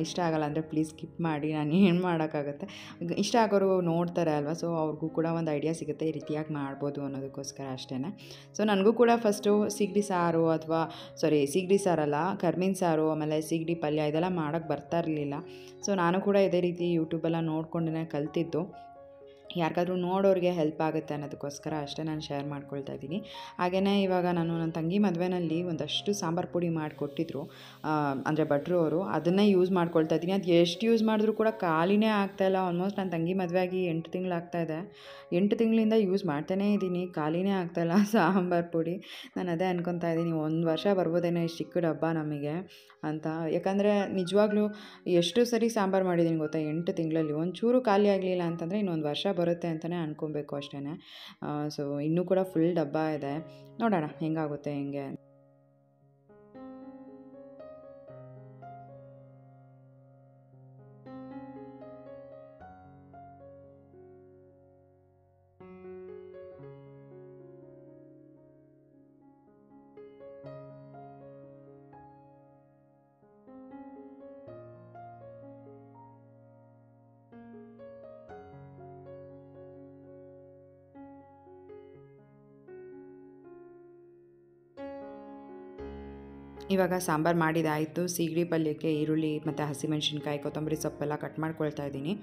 ಇಷ್ಟ ಆಗಲ್ಲ ಅಂದರೆ ಪ್ಲೀಸ್ ಸ್ಕಿಪ್ ಮಾಡಿ, ನಾನು ಏನು ಮಾಡೋಕ್ಕಾಗುತ್ತೆ. ಇಷ್ಟ ಆಗೋರು ನೋಡ್ತಾರೆ ಅಲ್ವಾ, ಸೊ ಅವ್ರಿಗೂ ಕೂಡ ಒಂದು ಐಡಿಯಾ ಸಿಗುತ್ತೆ ಈ ರೀತಿಯಾಗಿ ಮಾಡ್ಬೋದು ಅನ್ನೋದಕ್ಕೋಸ್ಕರ ಅಷ್ಟೇ. ಸೊ ನನಗೂ ಕೂಡ ಫಸ್ಟು ಸೀಗಡಿ ಸಾರು ಅಥವಾ ಸೀಗಡಿ ಸಾರಲ್ಲ, ಕರಿಮೀನು ಸಾರು ಆಮೇಲೆ ಸೀಗಡಿ ಪಲ್ಯ ಇದೆಲ್ಲ ಮಾಡೋಕ್ಕೆ ಬರ್ತಾ ಇರಲಿಲ್ಲ. ಸೊ ನಾನು ಕೂಡ ಇದೇ ರೀತಿ ಯೂಟ್ಯೂಬೆಲ್ಲ ನೋಡ್ಕೊಂಡೇ ಕಲ್ತಿದ್ದು. ಯಾರಿಗಾದ್ರೂ ನೋಡೋರಿಗೆ ಹೆಲ್ಪ್ ಆಗುತ್ತೆ ಅನ್ನೋದಕ್ಕೋಸ್ಕರ ಅಷ್ಟೇ ನಾನು ಶೇರ್ ಮಾಡ್ಕೊಳ್ತಾ ಇದ್ದೀನಿ. ಹಾಗೆಯೇ ಇವಾಗ ನಾನು ನನ್ನ ತಂಗಿ ಮದುವೆಯಲ್ಲಿ ಒಂದಷ್ಟು ಸಾಂಬಾರು ಪುಡಿ ಮಾಡಿಕೊಟ್ಟಿದ್ರು, ಅಂದರೆ ಭಟ್ರು ಅವರು, ಅದನ್ನೇ ಯೂಸ್ ಮಾಡ್ಕೊಳ್ತಾ ಇದ್ದೀನಿ. ಅದು ಎಷ್ಟು ಯೂಸ್ ಮಾಡಿದ್ರೂ ಕೂಡ ಖಾಲಿನೇ ಆಗ್ತಾಯಿಲ್ಲ. ಆಲ್ಮೋಸ್ಟ್ ನನ್ನ ತಂಗಿ ಮದುವೆಯಾಗಿ 8 ತಿಂಗಳಾಗ್ತಾಯಿದೆ, 8 ತಿಂಗಳಿಂದ ಯೂಸ್ ಮಾಡ್ತಾನೇ ಇದ್ದೀನಿ, ಖಾಲಿನೇ ಆಗ್ತಾಯಿಲ್ಲ ಸಾಂಬಾರು ಪುಡಿ. ನಾನು ಅದೇ ಅನ್ಕೊತಾ ಇದ್ದೀನಿ, 1 ವರ್ಷ ಬರ್ಬೋದೇನೋ ಇಷ್ಟು ಚಿಕ್ಕ ಡಬ್ಬ ನಮಗೆ ಅಂತ. ಯಾಕಂದರೆ ನಿಜವಾಗ್ಲೂ ಎಷ್ಟು ಸರಿ ಸಾಂಬಾರು ಮಾಡಿದ್ದೀನಿ ಗೊತ್ತಾ 8 ತಿಂಗಳಲ್ಲಿ. ಒಂಚೂರು ಖಾಲಿ ಆಗಲಿಲ್ಲ ಅಂತಂದರೆ ಇನ್ನೊಂದು ವರ್ಷ ಬರುತ್ತೆ ಅಂತಲೇ ಅನ್ಕೊಬೇಕು ಅಷ್ಟೇ. ಸೊ ಇನ್ನೂ ಕೂಡ ಫುಲ್ ಡಬ್ಬ ಇದೆ, ನೋಡೋಣ ಹೆಂಗಾಗುತ್ತೆ ಹೆಂಗೆ. ಇವಾಗ ಸಾಂಬಾರು ಮಾಡಿದಾಯಿತು. ಸೀಗಡಿ ಪಲ್ಯಕ್ಕೆ ಈರುಳ್ಳಿ ಮತ್ತು ಹಸಿಮೆಣ್ಸಿನ್ಕಾಯಿ, ಕೊತ್ತಂಬರಿ ಸೊಪ್ಪೆಲ್ಲ ಕಟ್ ಮಾಡ್ಕೊಳ್ತಾ ಇದ್ದೀನಿ.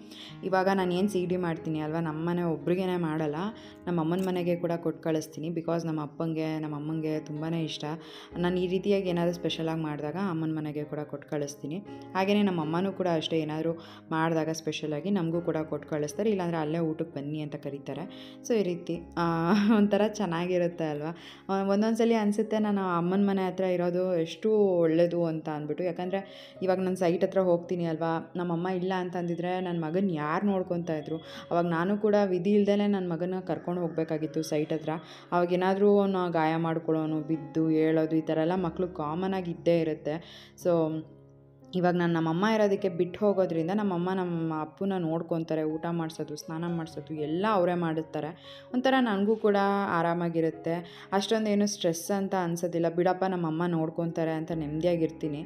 ಇವಾಗ ನಾನು ಏನು ಸೀಗಡಿ ಮಾಡ್ತೀನಿ ಅಲ್ವಾ, ನಮ್ಮ ಮನೆ ಒಬ್ರಿಗೇ ಮಾಡಲ್ಲ, ನಮ್ಮ ಅಮ್ಮನ ಮನೆಗೆ ಕೂಡ ಕೊಟ್ಟು ಕಳಿಸ್ತೀನಿ. ಬಿಕಾಸ್ ನಮ್ಮ ಅಪ್ಪಂಗೆ ನಮ್ಮ ಅಮ್ಮಂಗೆ ತುಂಬಾ ಇಷ್ಟ. ನಾನು ಈ ರೀತಿಯಾಗಿ ಏನಾದರೂ ಸ್ಪೆಷಲಾಗಿ ಮಾಡಿದಾಗ ಅಮ್ಮನ ಮನೆಗೆ ಕೂಡ ಕೊಟ್ಟು ಕಳಿಸ್ತೀನಿ. ಹಾಗೆಯೇ ನಮ್ಮ ಅಮ್ಮನೂ ಕೂಡ ಅಷ್ಟೇ, ಏನಾದರೂ ಮಾಡಿದಾಗ ಸ್ಪೆಷಲಾಗಿ ನಮಗೂ ಕೂಡ ಕೊಟ್ಟು ಕಳಿಸ್ತಾರೆ, ಇಲ್ಲಾಂದರೆ ಅಲ್ಲೇ ಊಟಕ್ಕೆ ಬನ್ನಿ ಅಂತ ಕರೀತಾರೆ. ಸೊ ಈ ರೀತಿ ಒಂಥರ ಚೆನ್ನಾಗಿರುತ್ತೆ ಅಲ್ವಾ. ಒಂದೊಂದು ಸಲ ಅನಿಸುತ್ತೆ ನಾನು ಅಮ್ಮನ ಮನೆ ಹತ್ರ ಇರೋದು ಎಷ್ಟು ಒಳ್ಳೆಯದು ಅಂತ ಅಂದ್ಬಿಟ್ಟು. ಯಾಕಂದರೆ ಇವಾಗ ನಾನು ಸೈಟ್ ಹತ್ರ ಹೋಗ್ತೀನಿ ಅಲ್ವಾ, ನಮ್ಮಮ್ಮ ಇಲ್ಲ ಅಂತಂದಿದ್ರೆ ನನ್ನ ಮಗನ ಯಾರು ನೋಡ್ಕೊತಾ ಇದ್ರು. ಅವಾಗ ನಾನು ಕೂಡ ವಿಧಿ ಇಲ್ದೇ ನನ್ನ ಮಗನ ಕರ್ಕೊಂಡು ಹೋಗಬೇಕಾಗಿತ್ತು ಸೈಟ್ ಹತ್ರ. ಅವಾಗೇನಾದರೂ ಗಾಯ ಮಾಡ್ಕೊಳ್ಳೋನು, ಬಿದ್ದು ಹೇಳೋದು, ಈ ಥರ ಎಲ್ಲ ಮಕ್ಕಳು ಕಾಮನಾಗಿ ಇದ್ದೇ ಇರುತ್ತೆ. ಸೊ ಇವಾಗ ನಾನು ನಮ್ಮಮ್ಮ ಇರೋದಕ್ಕೆ ಬಿಟ್ಟು ಹೋಗೋದ್ರಿಂದ ನಮ್ಮಮ್ಮ ನಮ್ಮ ಅಪ್ಪನ ನೋಡ್ಕೊತಾರೆ, ಊಟ ಮಾಡಿಸೋದು, ಸ್ನಾನ ಮಾಡಿಸೋದು ಎಲ್ಲ ಅವರೇ ಮಾಡುತ್ತಾರೆ. ಒಂಥರ ನನಗೂ ಕೂಡ ಆರಾಮಾಗಿರುತ್ತೆ, ಅಷ್ಟೊಂದೇನು ಸ್ಟ್ರೆಸ್ ಅಂತ ಅನ್ಸೋದಿಲ್ಲ. ಬಿಡಪ್ಪ ನಮ್ಮಮ್ಮ ನೋಡ್ಕೊತಾರೆ ಅಂತ ನೆಮ್ಮದಿಯಾಗಿರ್ತೀನಿ.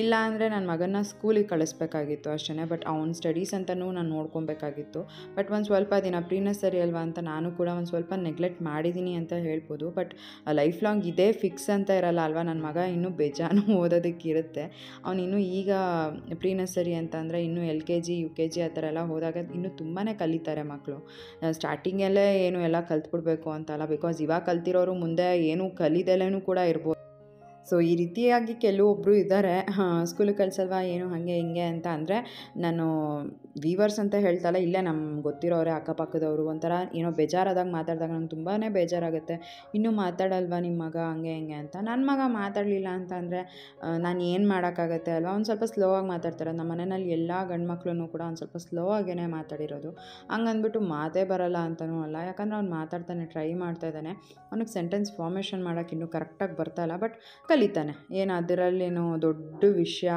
ಇಲ್ಲ ಅಂದರೆ ನನ್ನ ಮಗನ ಸ್ಕೂಲಿಗೆ ಕಳಿಸ್ಬೇಕಾಗಿತ್ತು ಅಷ್ಟೇ, ಬಟ್ ಅವ್ನ ಸ್ಟಡೀಸ್ ಅಂತಲೂ ನಾನು ನೋಡ್ಕೊಬೇಕಾಗಿತ್ತು. ಬಟ್ ಒಂದು ಸ್ವಲ್ಪ ದಿನ ಪ್ರೀ ನರ್ಸರಿ ಅಲ್ವಾ ಅಂತ ನಾನು ಕೂಡ ಒಂದು ಸ್ವಲ್ಪ ನೆಗ್ಲೆಕ್ಟ್ ಮಾಡಿದ್ದೀನಿ ಅಂತ ಹೇಳ್ಬೋದು. ಬಟ್ ಲೈಫ್ ಲಾಂಗ್ ಇದೇ ಫಿಕ್ಸ್ ಅಂತ ಇರಲ್ಲ ಅಲ್ವಾ. ನನ್ನ ಮಗ ಇನ್ನೂ ಬೇಜಾನು ಓದೋದಕ್ಕಿರುತ್ತೆ. ಅವನಿನ್ನೂ ಈಗ ಪ್ರೀ ನರ್ಸರಿ ಅಂತ ಅಂದರೆ ಇನ್ನೂ LKG UKG ಆ ಥರ ಎಲ್ಲ ಹೋದಾಗ ಇನ್ನೂ ತುಂಬಾ ಕಲಿತಾರೆ ಮಕ್ಕಳು. ಸ್ಟಾರ್ಟಿಂಗಲ್ಲೇ ಏನು ಎಲ್ಲ ಕಲ್ತ್ಬಿಡ್ಬೇಕು ಅಂತಲ್ಲ, ಬಿಕಾಸ್ ಇವಾಗ ಕಲ್ತಿರೋರು ಮುಂದೆ ಏನೂ ಕಲಿದೆಲೇನೂ ಕೂಡ ಇರ್ಬೋದು. ಸೊ ಈ ರೀತಿಯಾಗಿ ಕೆಲವೊಬ್ಬರು ಇದ್ದಾರೆ, ಸ್ಕೂಲಿಗೆ ಕಳಿಸಲ್ವಾ ಏನು ಹಾಗೆ ಹಿಂಗೆ ಅಂತ. ಅಂದರೆ ನಾನು ವೀವರ್ಸ್ ಅಂತ ಹೇಳ್ತಲ್ಲ, ಇಲ್ಲೇ ನಮ್ಗೆ ಗೊತ್ತಿರೋರೆ ಅಕ್ಕಪಕ್ಕದವರು ಒಂಥರ ಏನೋ ಬೇಜಾರಾದಾಗ ಮಾತಾಡಿದಾಗ ನಂಗೆ ತುಂಬಾ ಬೇಜಾರಾಗುತ್ತೆ. ಇನ್ನೂ ಮಾತಾಡಲ್ವಾ ನಿಮ್ಮ ಮಗ ಹಂಗೆ ಹಿಂಗೆ ಅಂತ. ನನ್ನ ಮಗ ಮಾತಾಡಲಿಲ್ಲ ಅಂತ ಅಂದರೆ ನಾನು ಏನು ಮಾಡೋಕ್ಕಾಗತ್ತೆ ಅಲ್ವಾ. ಒಂದು ಸ್ವಲ್ಪ ಸ್ಲೋ ಆಗಿ ಮಾತಾಡ್ತಾರೆ. ನಮ್ಮ ಮನೆಯಲ್ಲಿ ಎಲ್ಲ ಗಂಡು ಮಕ್ಕಳೂ ಕೂಡ ಒಂದು ಸ್ವಲ್ಪ ಸ್ಲೋ ಆಗೇ ಮಾತಾಡಿರೋದು. ಹಂಗಂದ್ಬಿಟ್ಟು ಮಾತೇ ಬರಲ್ಲ ಅಂತಲೂ ಅಲ್ಲ, ಯಾಕಂದರೆ ಅವ್ನು ಮಾತಾಡ್ತಾನೆ, ಟ್ರೈ ಮಾಡ್ತಾಯಿದ್ದಾನೆ. ಅವನಿಗೆ ಸೆಂಟೆನ್ಸ್ ಫಾರ್ಮೇಷನ್ ಮಾಡೋಕ್ಕೆ ಇನ್ನೂ ಕರೆಕ್ಟಾಗಿ ಬರ್ತಾಯಿಲ್ಲ, ಬಟ್ ಕಲಿತಾನೆ. ಏನು ಅದರಲ್ಲೇನು ದೊಡ್ಡ ವಿಷಯ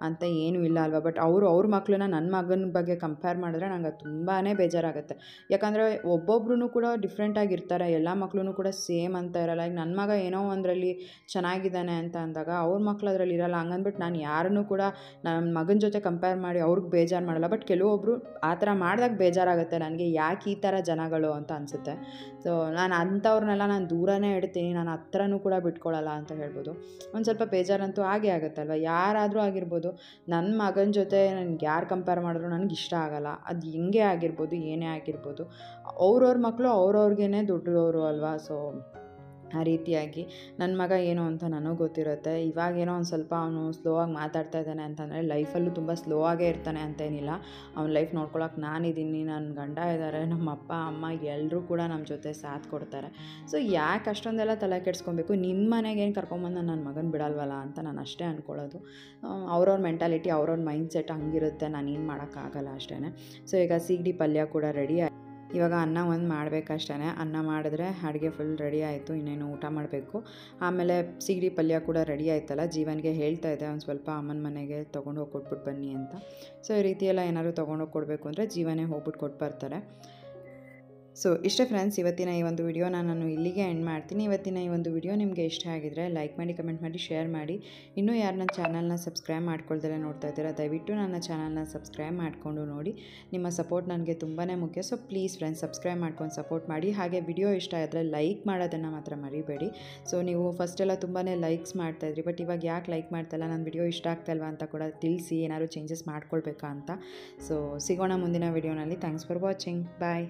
ಅಂತ ಏನೂ ಇಲ್ಲ ಅಲ್ವಾ. ಬಟ್ ಅವ್ರ ಮಕ್ಕಳನ್ನ ನನ್ನ ಮಗನ ಬಗ್ಗೆ ಕಂಪೇರ್ ಮಾಡಿದ್ರೆ ನಂಗೆ ಅದು ತುಂಬಾ ಬೇಜಾರಾಗುತ್ತೆ. ಯಾಕಂದರೆ ಒಬ್ಬೊಬ್ರು ಕೂಡ ಡಿಫ್ರೆಂಟಾಗಿರ್ತಾರೆ, ಎಲ್ಲ ಮಕ್ಕಳು ಕೂಡ ಸೇಮ್ ಅಂತ ಇರಲ್ಲ. ಈಗ ನನ್ನ ಮಗ ಏನೋ ಒಂದರಲ್ಲಿ ಚೆನ್ನಾಗಿದ್ದಾನೆ ಅಂತ ಅಂದಾಗ ಅವ್ರ ಮಕ್ಕಳು ಅದರಲ್ಲಿ ಇರಲ್ಲ. ಹಂಗಂದ್ಬಿಟ್ಟು ನಾನು ಯಾರನ್ನೂ ಕೂಡ ನನ್ನ ಮಗನ ಜೊತೆ ಕಂಪೇರ್ ಮಾಡಿ ಅವ್ರಿಗೆ ಬೇಜಾರು ಮಾಡಲ್ಲ. ಬಟ್ ಕೆಲವೊಬ್ಬರು ಆ ಥರ ಮಾಡಿದಾಗ ಬೇಜಾರಾಗುತ್ತೆ ನನಗೆ, ಯಾಕೆ ಈ ಥರ ಜನಗಳು ಅಂತ ಅನಿಸುತ್ತೆ. ಸೊ ನಾನು ಅಂಥವ್ರನ್ನೆಲ್ಲ ನಾನು ದೂರನೇ ಇಡ್ತೀನಿ, ನಾನು ಹತ್ರನೂ ಕೂಡ ಬಿಟ್ಕೊಳ್ಳಲ್ಲ ಅಂತ ಹೇಳ್ಬೋದು. ಒಂದು ಸ್ವಲ್ಪ ಬೇಜಾರಂತೂ ಆಗೇ ಆಗುತ್ತಲ್ವ, ಯಾರಾದರೂ ಆಗಿರ್ಬೋದು. ನನ್ನ ಮಗನ ಜೊತೆ ನನಗೆ ಯಾರು ಕಂಪೇರ್ ಮಾಡಿದ್ರು ನನಗೆ ಇಷ್ಟ ಆಗಲ್ಲ. ಅದು ಹೆಂಗೆ ಆಗಿರ್ಬೋದು, ಏನೇ ಆಗಿರ್ಬೋದು, ಅವ್ರವ್ರ ಮಕ್ಕಳು ಅವ್ರವ್ರಿಗೇ ದೊಡ್ಡವರು ಅಲ್ವಾ. ಸೊ ಆ ರೀತಿಯಾಗಿ ನನ್ನ ಮಗ ಏನು ಅಂತ ನನಗೆ ಗೊತ್ತಿರುತ್ತೆ. ಇವಾಗೇನೋ ಒಂದು ಸ್ವಲ್ಪ ಅವನು ಸ್ಲೋ ಆಗಿ ಮಾತಾಡ್ತಾ ಇದ್ದಾನೆ ಅಂತಂದರೆ ಲೈಫಲ್ಲೂ ತುಂಬ ಸ್ಲೋ ಆಗೇ ಇರ್ತಾನೆ ಅಂತೇನಿಲ್ಲ. ಅವ್ನ ಲೈಫ್ ನೋಡ್ಕೊಳಕ್ಕೆ ನಾನಿದ್ದೀನಿ, ನನ್ನ ಗಂಡ ಇದ್ದಾರೆ, ನಮ್ಮ ಅಪ್ಪ ಅಮ್ಮ ಎಲ್ಲರೂ ಕೂಡ ನಮ್ಮ ಜೊತೆ ಸಾಥ್ ಕೊಡ್ತಾರೆ. ಸೊ ಯಾಕೆ ಅಷ್ಟೊಂದೆಲ್ಲ ತಲೆ ಕೆಡಿಸ್ಕೊಬೇಕು. ನಿಮ್ಮ ಮನೆಗೆ ಏನು ಕರ್ಕೊಂಬಂದು ನನ್ನ ಮಗನ ಬಿಡಲ್ವಲ್ಲ ಅಂತ ನಾನು ಅಷ್ಟೇ ಅಂದ್ಕೊಳ್ಳೋದು. ಅವ್ರವ್ರ ಮೆಂಟಾಲಿಟಿ, ಅವ್ರವ್ರ ಮೈಂಡ್ಸೆಟ್ ಹಂಗಿರುತ್ತೆ, ನಾನೇನು ಮಾಡೋಕ್ಕಾಗಲ್ಲ ಅಷ್ಟೇ. ಸೊ ಈಗ ಸೀಗಡಿ ಪಲ್ಯ ಕೂಡ ರೆಡಿ. ಇವಾಗ ಅನ್ನ ಒಂದು ಮಾಡಬೇಕಷ್ಟೇ. ಅನ್ನ ಮಾಡಿದ್ರೆ ಅಡುಗೆ ಫುಲ್ ರೆಡಿ ಆಯಿತು, ಇನ್ನೇನು ಊಟ ಮಾಡಬೇಕು. ಆಮೇಲೆ ಸೀಗಡಿ ಪಲ್ಯ ಕೂಡ ರೆಡಿ ಆಯ್ತಲ್ಲ, ಜೀವನ್ಗೆ ಹೇಳ್ತಾ ಇದ್ದೆ ಒಂದು ಸ್ವಲ್ಪ ಅಮ್ಮನ ಮನೆಗೆ ತೊಗೊಂಡೋಗಿ ಕೊಟ್ಬಿಟ್ಟು ಬನ್ನಿ ಅಂತ. ಸೊ ಈ ರೀತಿಯೆಲ್ಲ ಏನಾದರೂ ತೊಗೊಂಡೋಗಿ ಕೊಡಬೇಕು ಅಂದರೆ ಜೀವನೇ ಹೋಗ್ಬಿಟ್ಟು ಕೊಟ್ಟು ಬರ್ತಾರೆ. ಸೊ ಇಷ್ಟೇ ಫ್ರೆಂಡ್ಸ್, ಇವತ್ತಿನ ಈ ಒಂದು ವಿಡಿಯೋನ ನಾನು ಇಲ್ಲಿಗೆ ಎಂಡ್ ಮಾಡ್ತೀನಿ. ಇವತ್ತಿನ ಈ ಒಂದು ವಿಡಿಯೋ ನಿಮಗೆ ಇಷ್ಟ ಆಗಿದ್ರೆ ಲೈಕ್ ಮಾಡಿ, ಕಮೆಂಟ್ ಮಾಡಿ, ಶೇರ್ ಮಾಡಿ. ಇನ್ನೂ ಯಾರು ನನ್ನ ಚಾನಲ್ನ ಸಬ್ಸ್ಕ್ರೈಬ್ ಮಾಡ್ಕೊಳ್ತಾರೆ ನೋಡ್ತಾ ಇದ್ದೀರಾ, ದಯವಿಟ್ಟು ನನ್ನ ಚಾನಲ್ನ ಸಬ್ಸ್ಕ್ರೈಬ್ ಮಾಡಿಕೊಂಡು ನೋಡಿ. ನಿಮ್ಮ ಸಪೋರ್ಟ್ ನನಗೆ ತುಂಬಾ ಮುಖ್ಯ. ಸೊ ಪ್ಲೀಸ್ ಫ್ರೆಂಡ್ಸ್ ಸಬ್ಸ್ಕ್ರೈಬ್ ಮಾಡ್ಕೊಂಡು ಸಪೋರ್ಟ್ ಮಾಡಿ. ಹಾಗೆ ವಿಡಿಯೋ ಇಷ್ಟ ಆದರೆ ಲೈಕ್ ಮಾಡೋದನ್ನು ಮಾತ್ರ ಮರಿಬೇಡಿ. ಸೊ ನೀವು ಫಸ್ಟೆಲ್ಲ ತುಂಬಾ ಲೈಕ್ಸ್ ಮಾಡ್ತಾಯಿದ್ರಿ, ಬಟ್ ಇವಾಗ ಯಾಕೆ ಲೈಕ್ ಮಾಡ್ತಾಯಿಲ್ಲ, ನನ್ನ ವಿಡಿಯೋ ಇಷ್ಟ ಆಗ್ತಾಯಿಲ್ವಾ ಅಂತ ಕೂಡ ತಿಳಿಸಿ, ಏನಾದ್ರು ಚೇಂಜಸ್ ಮಾಡ್ಕೊಳ್ಬೇಕಾ ಅಂತ. ಸೊ ಸಿಗೋಣ ಮುಂದಿನ ವಿಡಿಯೋನಲ್ಲಿ. Thanks for watching. ಬಾಯ್.